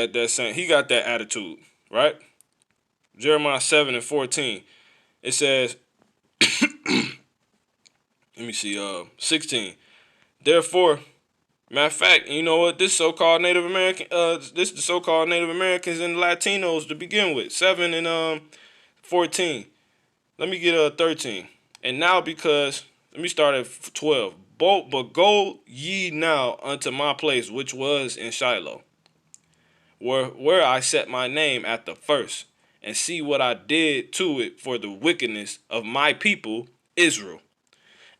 he got that attitude, right? Jeremiah 7:14. It says, let me see, 16. Therefore, matter of fact, you know what? This so-called Native American, this the so-called Native Americans and Latinos to begin with. 7 and 14. Let me get 13. And now because, let me start at 12. But go ye now unto my place which was in Shiloh, where I set my name at the first, and see what I did to it for the wickedness of my people Israel.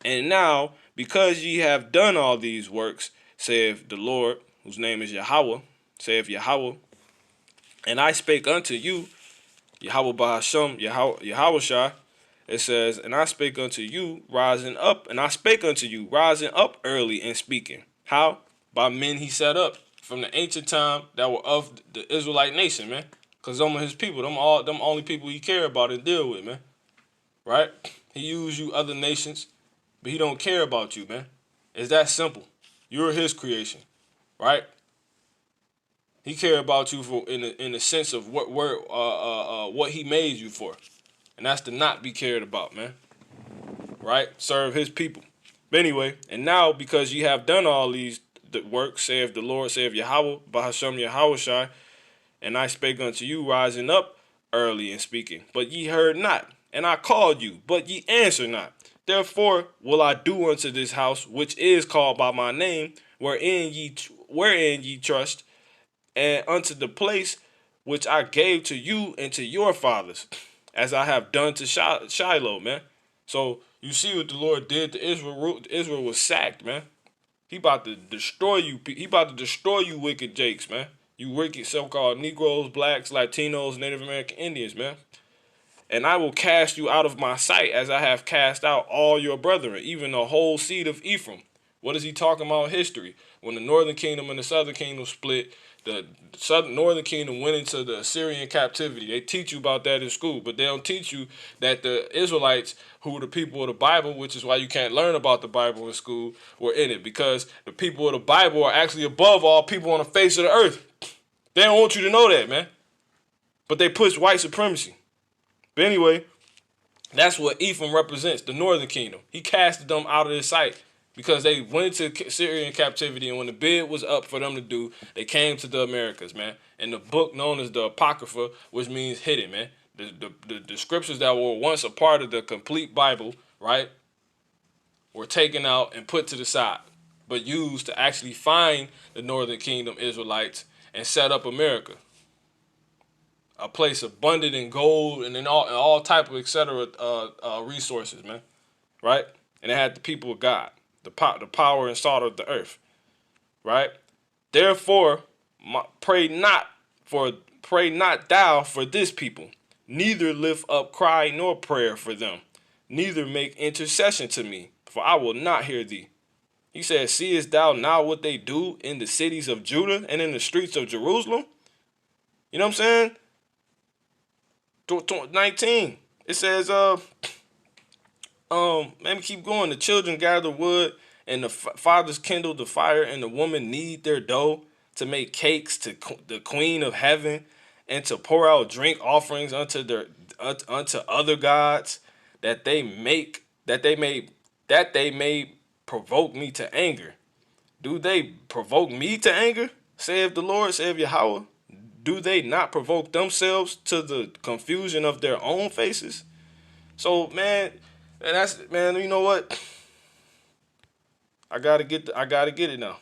And now, because ye have done all these works, saith the Lord, whose name is Yahweh, saith Yahweh, and I spake unto you, Yahweh Bahasham, Yahweh Shai, it says, and I spake unto you rising up, and I spake unto you rising up early and speaking. How? By men he set up from the ancient time that were of the Israelite nation, man. Because them are his people. Them only people he care about and deal with, man. Right? He used you other nations, but he don't care about you, man. It's that simple. You're his creation, right? He care about you for in the sense of what he made you for. And that's to not be cared about, man. Right? Serve his people. But anyway, and now because ye have done all these works, saith the Lord, saith Yahweh, Bahasham Yahweh Shai, and I spake unto you rising up early and speaking, but ye heard not, and I called you, but ye answer not. Therefore will I do unto this house, which is called by my name, wherein ye trust, and unto the place which I gave to you and to your fathers, as I have done to Shiloh, man. So you see what the Lord did to Israel. Israel was sacked, man. He about to destroy you. He about to destroy you, wicked jakes, man. You wicked so-called Negroes, blacks, Latinos, Native American Indians, man. And I will cast you out of my sight as I have cast out all your brethren, even the whole seed of Ephraim. What is he talking about in history? When the northern kingdom and the southern kingdom split, the northern kingdom went into the Assyrian captivity. They teach you about that in school, but they don't teach you that the Israelites, who were the people of the Bible, which is why you can't learn about the Bible in school, were in it, because the people of the Bible are actually above all people on the face of the earth. They don't want you to know that, man. But they push white supremacy. But anyway, that's what Ephraim represents, the northern kingdom. He casted them out of his sight because they went into Syrian captivity, and when the bid was up for them to do, they came to the Americas, man. And the book known as the Apocrypha, which means hidden, man. The scriptures that were once a part of the complete Bible, right, were taken out and put to the side, but used to actually find the northern kingdom Israelites and set up America. A place abundant in gold and in all type of etc. Resources, man, right? And it had the people of God, the power and salt of the earth, right? Therefore, pray not thou for this people, neither lift up cry nor prayer for them, neither make intercession to me, for I will not hear thee. He said, seest thou now what they do in the cities of Judah and in the streets of Jerusalem? You know what I'm saying? 19. It says, let me keep going. The children gather wood, and the fathers kindle the fire, and the women knead their dough to make cakes to the queen of heaven, and to pour out drink offerings unto other gods, that they may provoke me to anger. Do they provoke me to anger? Saith the Lord, saith Yahweh. Do they not provoke themselves to the confusion of their own faces? So, man, and that's, man, you know what? I gotta get it now.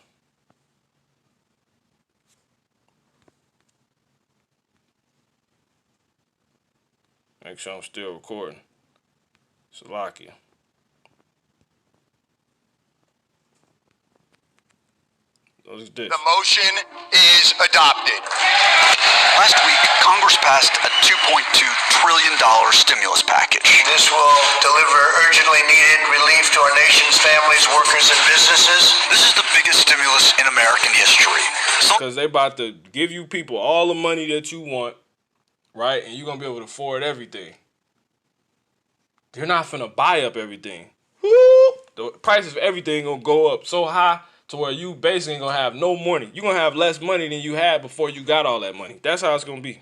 Make sure I'm still recording. Salakia. What's this? The motion is adopted. Last week, Congress passed a $2.2 trillion stimulus package. This will deliver urgently needed relief to our nation's families, workers, and businesses. This is the biggest stimulus in American history. Because they about to give you people all the money that you want, right? And you're going to be able to afford everything. They're not finna buy up everything. Woo! The prices of everything going to go up so high to where you basically going to have no money. You're going to have less money than you had before you got all that money. That's how it's going to be.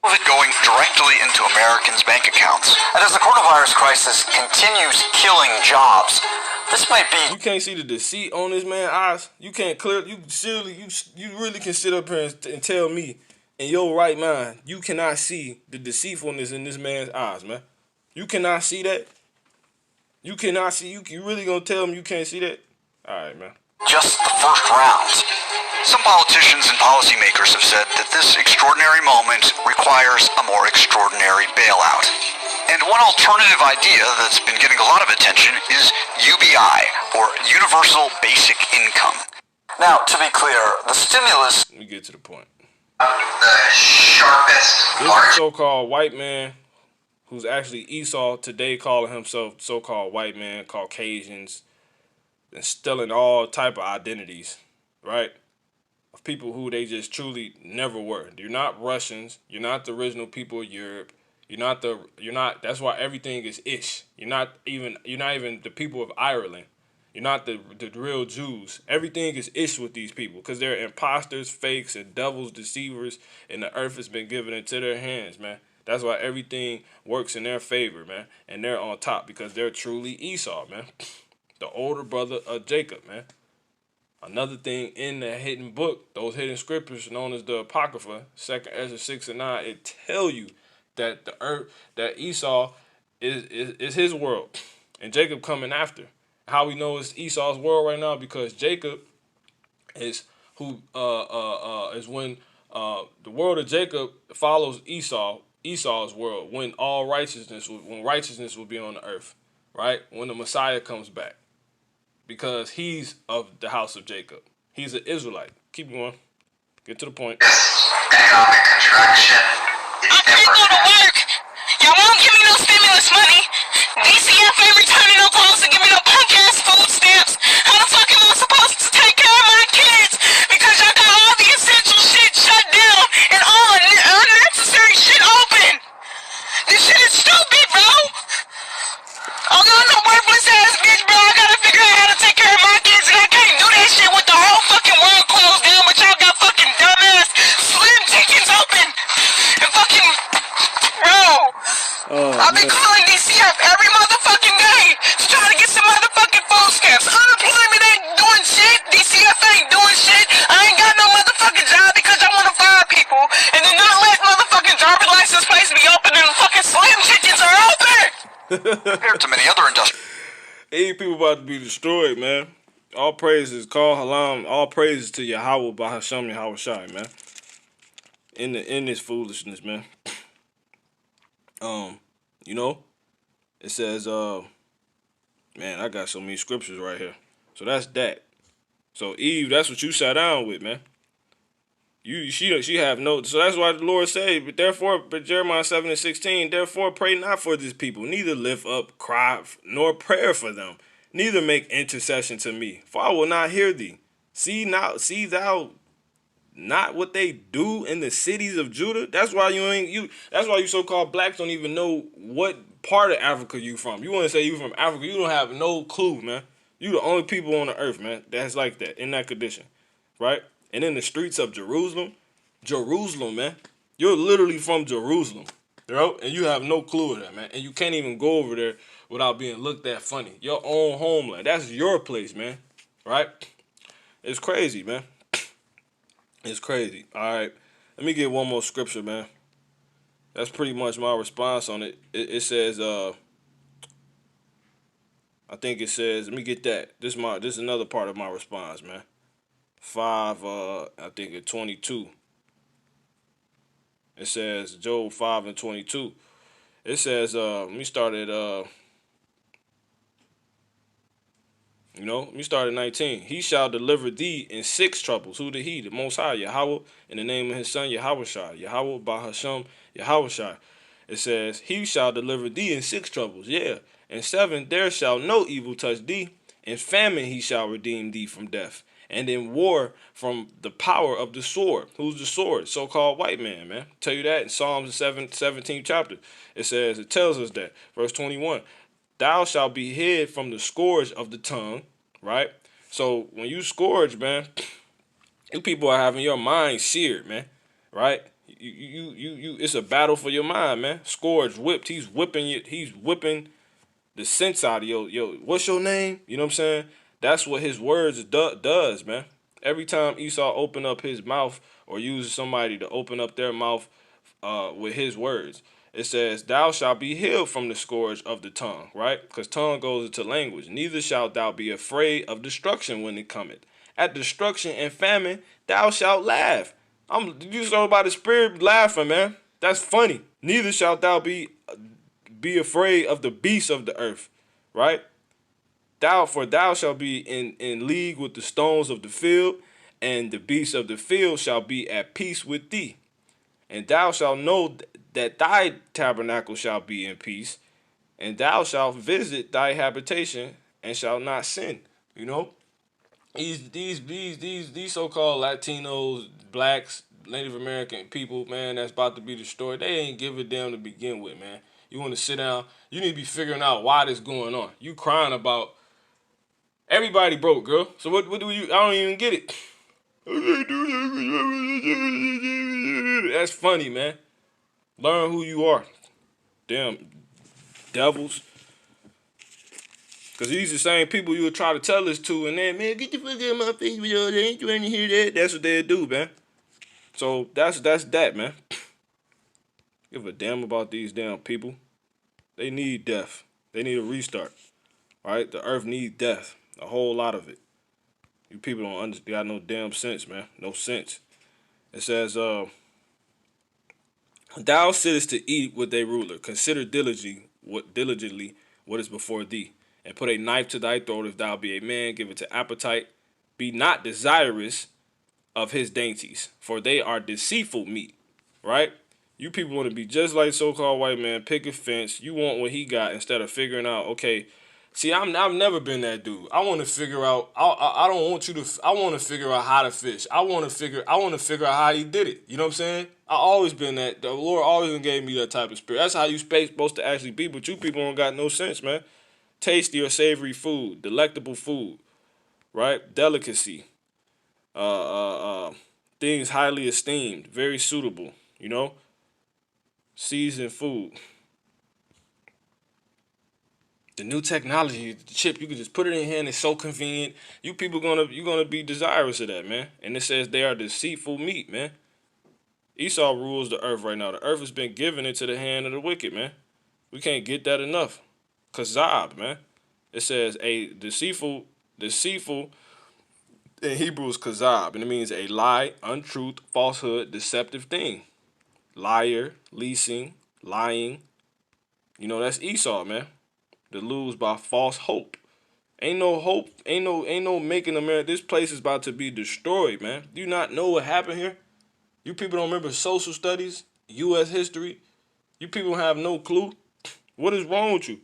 Of it going directly into Americans' bank accounts. And as the coronavirus crisis continues killing jobs, this might be... You can't see the deceit on this man's eyes. You can't clear... You really can sit up here and tell me in your right mind you cannot see the deceitfulness in this man's eyes, man. You cannot see that? You cannot see... You really gonna tell me you can't see that? All right, man. Just the first rounds. Some politicians and policymakers have said that this extraordinary moment requires a more extraordinary bailout. And one alternative idea that's been getting a lot of attention is UBI, or Universal Basic Income. Now, to be clear, the stimulus... Let me get to the point. The sharpest, This is so-called white man who's actually Esau today, calling himself so-called white man, Caucasians, instilling all type of identities, right? Of people who they just truly never were. You're not Russians. You're not the original people of Europe. You're not. That's why everything is ish. You're not even the people of Ireland. You're not the real Jews. Everything is ish with these people because they're imposters, fakes, and devils, deceivers, and the earth has been given into their hands, man. That's why everything works in their favor, man. And they're on top because they're truly Esau, man. The older brother of Jacob, man. Another thing in the hidden book, those hidden scriptures known as the Apocrypha, 2nd Ezra 6 and 9, it tell you that the earth, that Esau is his world, and Jacob coming after. How we know it's Esau's world right now because Jacob is who is when the world of Jacob follows Esau's world when righteousness will be on the earth, right? When the Messiah comes back. Because he's of the house of Jacob. He's an Israelite. Keep going. Get to the point. economic contraction. I can't go to work. Y'all won't give me no stimulus money. DCF ain't returning no clothes to give me no punk ass food stamps. How the fuck am I supposed to take care of my kids? Because y'all got all the essential shit shut down and all unnecessary shit open. This shit is stupid, bro. I'm not no worthless ass bitch, bro. I gotta figure out how to take care of my kids, and I can't do that shit with the whole fucking world closed down, but y'all got fucking dumbass slim tickets open. And fucking, bro. I've been calling DCF every motherfucking day to try to get some motherfucking food stamps. Unemployment ain't doing shit. DCF ain't doing shit. I ain't got no motherfucking job because I want to fire people, and then not let motherfucking driver's license plates be open and the fucking slim tickets are open. Compared to many other industries. Eight people about to be destroyed, man. All praises, call halam. All praises to Yahweh Bahasham Yahweh Shai, man. In this foolishness, man. You know, it says, man, I got so many scriptures right here. So that's that. So Eve, that's what you sat down with, man. She have no, so that's why the Lord said, but Jeremiah 7:16, therefore pray not for this people, neither lift up cry nor prayer for them, neither make intercession to me, for I will not hear thee. See thou not what they do in the cities of Judah. That's why That's why you so-called blacks don't even know what part of Africa you from. You want to say you from Africa? You don't have no clue, man. You the only people on the earth, man, that's like that in that condition, right? And in the streets of Jerusalem, man, you're literally from Jerusalem, bro, and you have no clue of that, man. And you can't even go over there without being looked at funny. Your own homeland, that's your place, man, right? It's crazy, man. It's crazy. All right, let me get one more scripture, man. That's pretty much my response on it. It says, I think it says, let me get that. This is another part of my response, man. 5, I think it's 22. It says Job 5:22. It says, let me start at let me start at 19. He shall deliver thee in 6 troubles. Who did he? The Most High, Yahweh, in the name of his son, Yahushua. Yahweh, Bahasham, Yahushua. It says, he shall deliver thee in 6 troubles. Yeah. And 7, there shall no evil touch thee. In famine he shall redeem thee from death. And in war from the power of the sword. Who's the sword? So-called white man, man. Tell you that in Psalms 17th chapter. It tells us that. Verse 21. Thou shalt be hid from the scourge of the tongue, right? So when you scourge, man, you people are having your mind seared, man, right? You it's a battle for your mind, man. Scourge, whipped. He's whipping the sense out of yo. What's your name? You know what I'm saying? That's what his words does, man. Every time Esau open up his mouth or uses somebody to open up their mouth with his words, it says, thou shalt be healed from the scourge of the tongue, right? Because tongue goes into language. Neither shalt thou be afraid of destruction when it cometh. At destruction and famine, thou shalt laugh. You talking about the spirit laughing, man. That's funny. Neither shalt thou be afraid of the beasts of the earth, right? For thou shalt be in league with the stones of the field, and the beasts of the field shall be at peace with thee. And thou shalt know that thy tabernacle shall be in peace, and thou shalt visit thy habitation and shalt not sin. You know, these so-called Latinos, blacks, Native American people, man, that's about to be destroyed. They ain't give a damn to begin with, man. You want to sit down? You need to be figuring out why this going on. You crying about everybody broke, girl. So what do you? I don't even get it. That's funny, man. Learn who you are. Damn devils. Because these the same people you would try to tell this to, and then, man, get the fuck out of my face, yo. They ain't trying to hear that. That's what they'll do, man. So that's that, man. Give a damn about these damn people. They need death. They need a restart. Right? The earth needs death. A whole lot of it. You people don't got no damn sense, man. No sense. It says, thou sittest to eat with a ruler. Consider diligently what is before thee. And put a knife to thy throat if thou be a man. Give it to appetite. Be not desirous of his dainties, for they are deceitful meat. Right? You people want to be just like so-called white man. Pick a fence. You want what he got instead of figuring out, okay, see, I've never been that dude. I want to figure out. I don't want you to. I want to figure out how to fish. I want to figure out how he did it. You know what I'm saying? I always been that. The Lord always gave me that type of spirit. That's how you supposed to actually be. But you people don't got no sense, man. Tasty or savory food, delectable food, right? Delicacy, things highly esteemed, very suitable. You know, seasoned food. The new technology, the chip, you can just put it in your hand. It's so convenient. You people you're gonna be desirous of that, man. And it says they are deceitful meat, man. Esau rules the earth right now. The earth has been given into the hand of the wicked, man. We can't get that enough. Kazab, man. It says a deceitful in Hebrew is kazab, and it means a lie, untruth, falsehood, deceptive thing. Liar, leasing, lying. You know, that's Esau, man. To lose by false hope. Ain't no hope. Ain't no making America. This place is about to be destroyed, man. Do you not know what happened here? You people don't remember social studies, U.S. history. You people have no clue. What is wrong with you?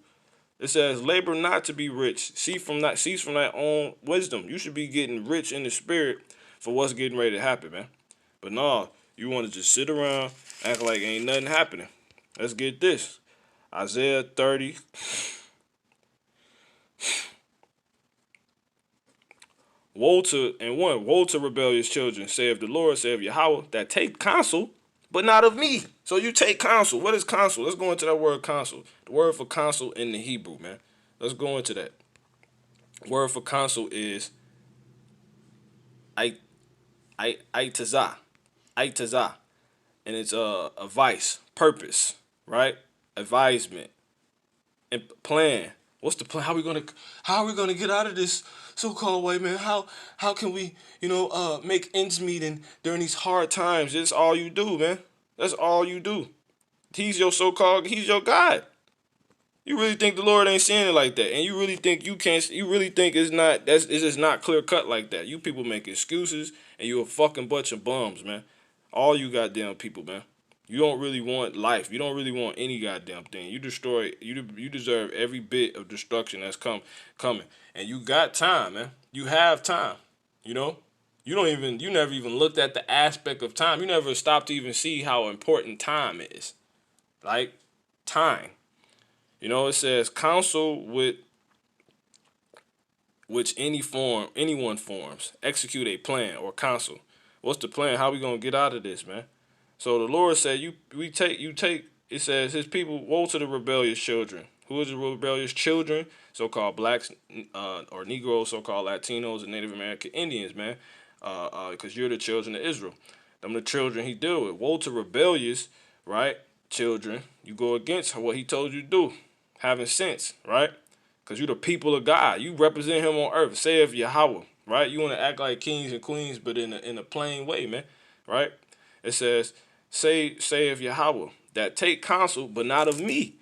It says, labor not to be rich. Cease from thy own wisdom. You should be getting rich in the spirit for what's getting ready to happen, man. But no, you want to just sit around, act like ain't nothing happening. Let's get this. Isaiah 30. Woe to rebellious children, saith the Lord, saith Yahweh, that take counsel, but not of me. So you take counsel. What is counsel? Let's go into that word counsel. The word for counsel in the Hebrew, man. Let's go into that. Word for counsel is aitazah. Aitazah. And it's advice, purpose, right? Advisement and plan. What's the plan? How are we gonna get out of this so-called white man? How can we, make ends meet during these hard times? That's all you do, man. That's all you do. He's your God. You really think the Lord ain't seeing it like that, and you really think it's just not clear cut like that. You people make excuses, and you a fucking bunch of bums, man. All you goddamn people, man. You don't really want life. You don't really want any goddamn thing. You deserve every bit of destruction that's coming, and you got time, man. You have time. You never even looked at the aspect of time. You never stopped to even see how important time is, like time. It says counsel with which anyone forms, execute a plan or counsel. What's the plan? How we gonna get out of this, man? So the Lord said, it says his people, woe to the rebellious children. Who is the rebellious children? So-called blacks or Negroes, so-called Latinos and Native American Indians, man. Because you're the children of Israel. Them the children he deal with. Woe to rebellious, right? Children. You go against what he told you to do. Having sense, right? Because you're the people of God. You represent him on earth. Saith Yahweh, right? You want to act like kings and queens, but in a plain way, man, right? It says, saith Yahweh, that take counsel, but not of me,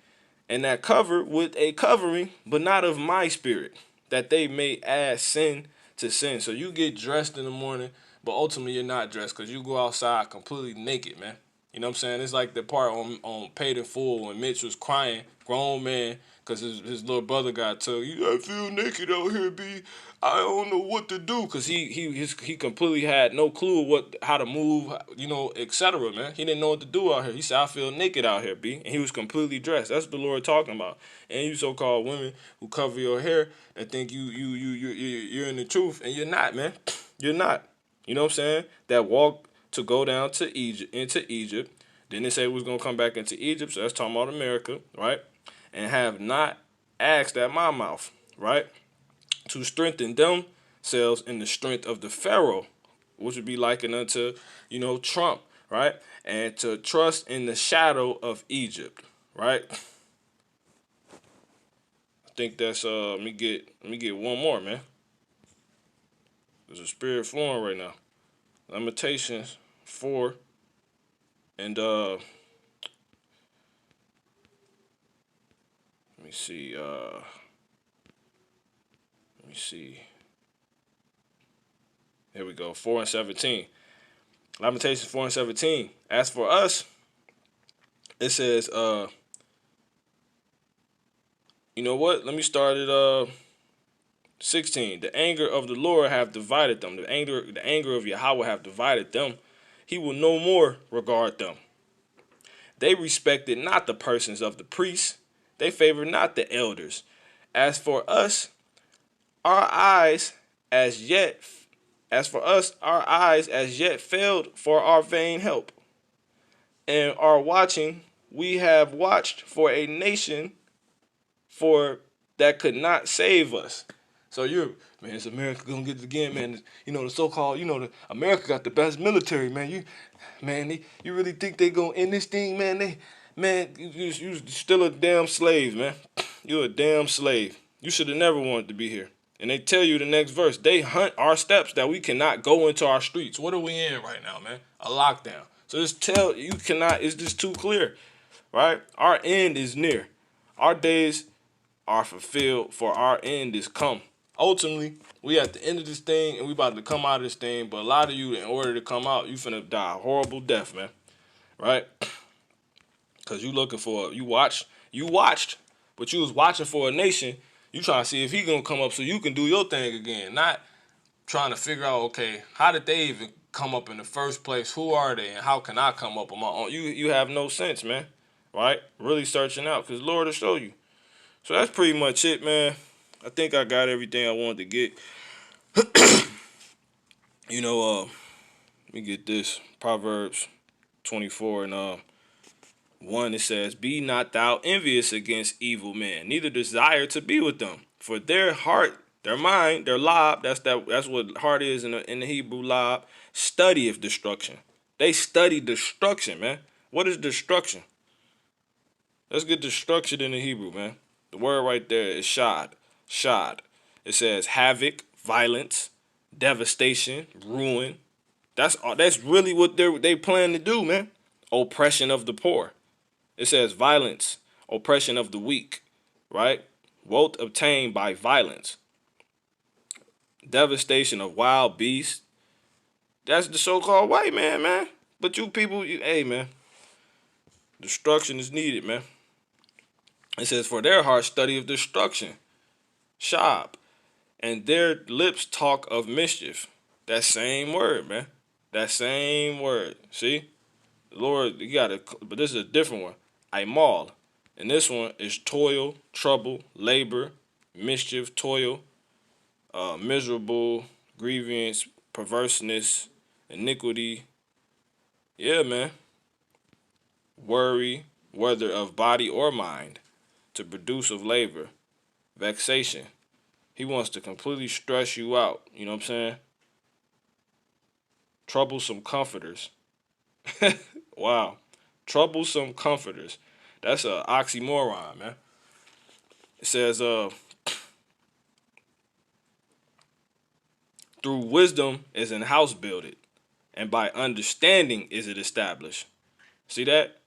and that cover with a covering, but not of my spirit, that they may add sin to sin. So you get dressed in the morning, but ultimately you're not dressed because you go outside completely naked, man. You know what I'm saying? It's like the part on Paid in Full when Mitch was crying, grown man, because his little brother got told, I feel naked out here, B. I don't know what to do. Because he completely had no clue how to move, etc., man. He didn't know what to do out here. He said, I feel naked out here, B. And he was completely dressed. That's what the Lord talking about. And you so-called women who cover your hair that think you're in the truth, and you're not, man. You're not. You know what I'm saying? That walk to go down to into Egypt. Then they say we was going to come back into Egypt, so that's talking about America, right? And have not asked at my mouth, right? To strengthen themselves in the strength of the Pharaoh, which would be likened unto, Trump, right? And to trust in the shadow of Egypt, right? I think that's, let me get one more, man. There's a spirit flowing right now. Lamentations 4 and let me see. Here we go. 4 and 17. Lamentations 4 and 17. As for us, it says, you know what? Let me start at 16. The anger of the Lord have divided them. The anger of Yahweh have divided them. He will no more regard them. They respected not the persons of the priests. They favored not the elders. As for us, our eyes as yet failed for our vain help. And our watching, we have watched for a nation that could not save us. So man, is America gonna get it again, man? The so-called, America got the best military, man. You really think they gonna end this thing, man? You still a damn slave, man. You're a damn slave. You should have never wanted to be here. And they tell you the next verse, they hunt our steps that we cannot go into our streets. What are we in right now, man? A lockdown. So you cannot, it's just too clear, right? Our end is near. Our days are fulfilled, for our end is come. Ultimately, we at the end of this thing, and we about to come out of this thing, but a lot of you, in order to come out, you finna die a horrible death, man. Right? Because you watched, but you was watching for a nation. You trying to see if he gonna come up so you can do your thing again. Not trying to figure out, okay, how did they even come up in the first place? Who are they, and how can I come up on my own? You have no sense, man. Right? Really searching out, because Lord will show you. So that's pretty much it, man. I think I got everything I wanted to get. Let me get this. Proverbs 24 and 1, it says, "Be not thou envious against evil men, neither desire to be with them. For their heart, their mind, their lob, that's what heart is in the Hebrew lob, studieth destruction." They study destruction, man. What is destruction? Let's get destruction in the Hebrew, man. The word right there is shad. Shad. It says havoc, violence, devastation, ruin. That's really what they plan to do, man. Oppression of the poor. It says violence, oppression of the weak, right? Wealth obtained by violence. Devastation of wild beasts. That's the so-called white man, man. But you people, hey, man. Destruction is needed, man. It says, "For their heart study of destruction, shab, and their lips talk of mischief." That same word, man. That same word. See? Lord, you gotta, but this is a different one. Aimal. And this one is toil, trouble, labor, mischief, toil, miserable, grievance, perverseness, iniquity. Yeah, man. Worry, whether of body or mind, to produce of labor, vexation. He wants to completely stress you out. You know what I'm saying? Troublesome comforters. Wow. Troublesome comforters. That's a oxymoron, man. It says, "Through wisdom is an house builded, and by understanding is it established." See that?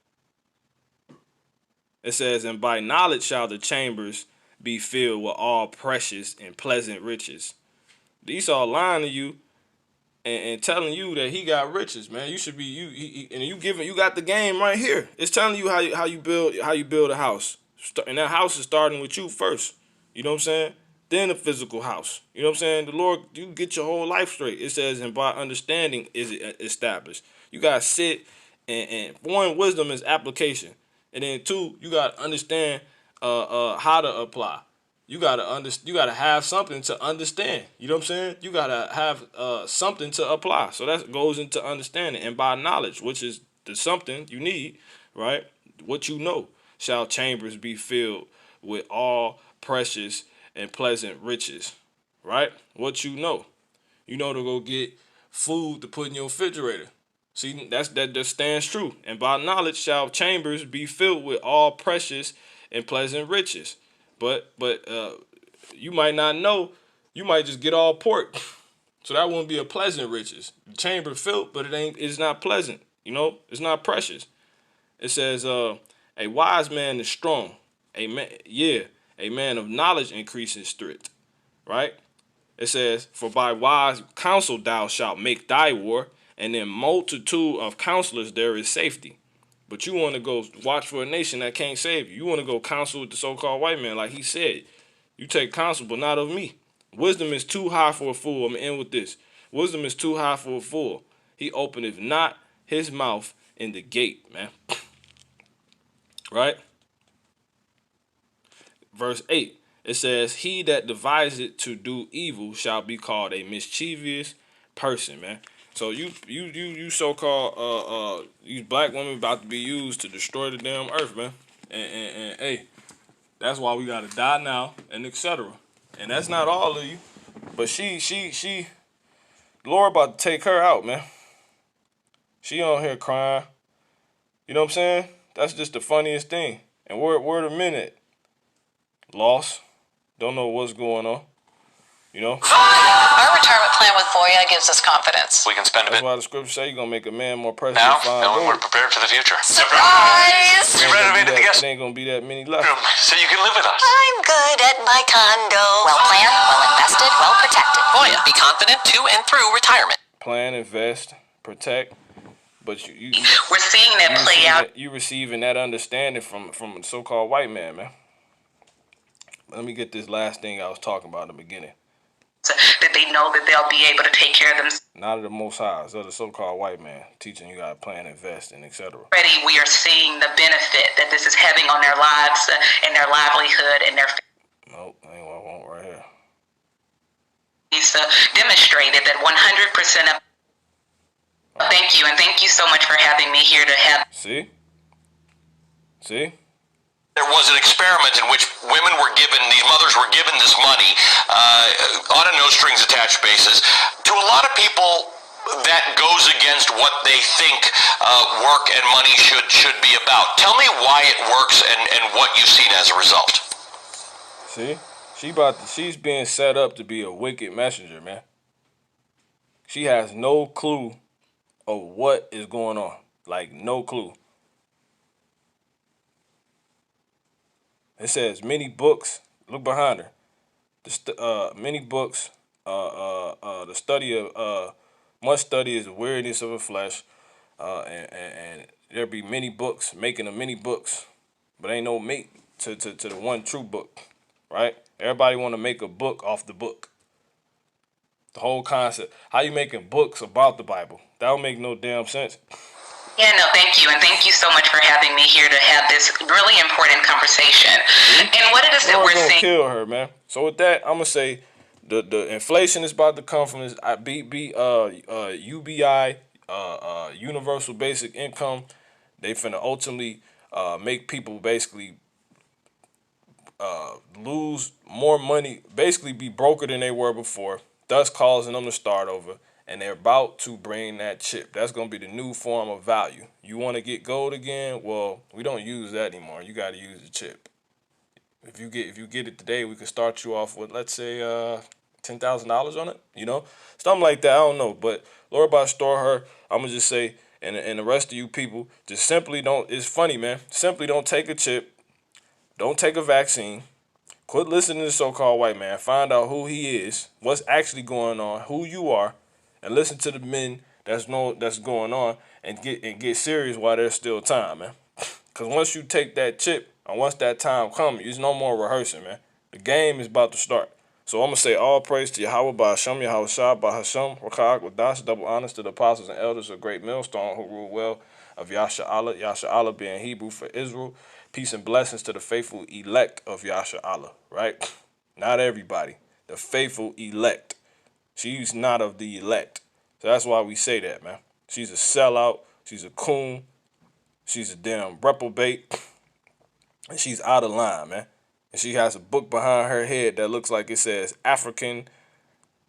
It says, "And by knowledge shall the chambers be filled with all precious and pleasant riches." Esau lying to you and telling you that he got riches, man. You should be and you got the game right here. It's telling you how you build a house, and that house is starting with you first. You know what I'm saying? Then a physical house. You know what I'm saying? The Lord, you get your whole life straight. It says, "And by understanding is it established." You gotta sit and one, wisdom is application, and then two, you gotta understand how to apply. You gotta have something to understand. You know what I'm saying? You gotta have something to apply. So that goes into understanding, and by knowledge, which is the something you need, right? What you know, shall chambers be filled with all precious and pleasant riches, right? What you know to go get food to put in your refrigerator. See, that stands true. "And by knowledge shall chambers be filled with all precious and pleasant riches." But you might not know. You might just get all pork. So that wouldn't be a pleasant riches. The chamber filled, but it's not pleasant. It's not precious. It says, "A wise man is strong. A man of knowledge increases strength." Right? It says, "For by wise counsel thou shalt make thy war, and in multitude of counselors there is safety." But you want to go watch for a nation that can't save you. You want to go counsel with the so-called white man, like he said. You take counsel, but not of me. Wisdom is too high for a fool. I'm going to end with this. Wisdom is too high for a fool. He openeth not his mouth in the gate, man. Right? Verse 8, it says, "He that deviseth to do evil shall be called a mischievous person," man. So you so-called these black women about to be used to destroy the damn earth, man. And hey, that's why we gotta die now, and etc. And that's not all of you, but she Lord about to take her out, man. She on here crying. You know what I'm saying? That's just the funniest thing. And where the men at? Lost. Don't know what's going on. Our retirement plan with Voya gives us confidence. We can spend a bit. That's why the scripture say you're going to make a man more precious now, than fine knowing gold. we're prepared for the future. Surprise! We renovated the guest There ain't going to be that many left. room so you can live with us. I'm good at my condo. Well planned, well invested, well protected. Voya, be confident to and through retirement. Plan, invest, protect. But we're seeing that play out. You receiving that understanding from a so-called white man, man. Let me get this last thing I was talking about in the beginning. that they know that they'll be able to take care of themselves. Not of the Most High, so the so-called white man teaching you how to plan, invest, and etc. Already, we are seeing the benefit that this is having on their lives and their livelihood and their. Nope, I ain't what I want right here. He's demonstrated that 100% of. Thank you, and thank you so much for having me here to have. See? There was an experiment in which women were given, these mothers were given this money on a no strings attached basis. To a lot of people, that goes against what they think work and money should be about. Tell me why it works and what you've seen as a result. See? She's being set up to be a wicked messenger, man. She has no clue of what is going on. Like, no clue. It says many books. Look behind her. Many books. The study of much study is the weariness of the flesh. And there be many books making of many books, but ain't no mate to the one true book, right? Everybody want to make a book off the book. The whole concept. How you making books about the Bible? That don't make no damn sense. Yeah, no, thank you, and thank you so much for having me here to have this really important conversation. And what it is that we're seeing. Kill her, man. So with that, I'm gonna say the inflation is about to come from this UBI, universal basic income. They finna ultimately make people basically lose more money, basically be broker than they were before, thus causing them to start over. And they're about to bring that chip. That's gonna be the new form of value. You want to get gold again? Well, we don't use that anymore. You got to use the chip. If you get it today, we could start you off with, let's say, $10,000 on it. You know, something like that. I don't know, but Lord, about to store her. I'm gonna just say, and the rest of you people, just simply don't. It's funny, man. Simply don't take a chip. Don't take a vaccine. Quit listening to the so-called white man. Find out who he is, what's actually going on, who you are. And listen to the men that's going on and get serious while there's still time, man. Because once you take that chip and once that time comes, there's no more rehearsing, man. The game is about to start. So I'm going to say all praise to Yahweh by Hashem, Yahweh Shah by Hashem, Rakak, Wadash, double honors to the apostles and elders of great millstone who rule well of Yasha Allah. Yasha Allah being Hebrew for Israel. Peace and blessings to the faithful elect of Yasha Allah, right? Not everybody. The faithful elect. She's not of the elect. So that's why we say that, man. She's a sellout. She's a coon. She's a damn reprobate. And she's out of line, man. And she has a book behind her head that looks like it says African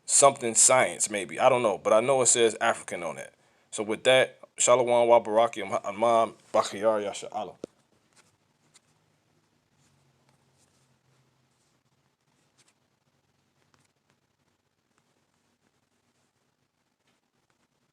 something science, maybe. I don't know. But I know it says African on it. So with that, Shalom wa baraki amam bakhyar yasha Allah.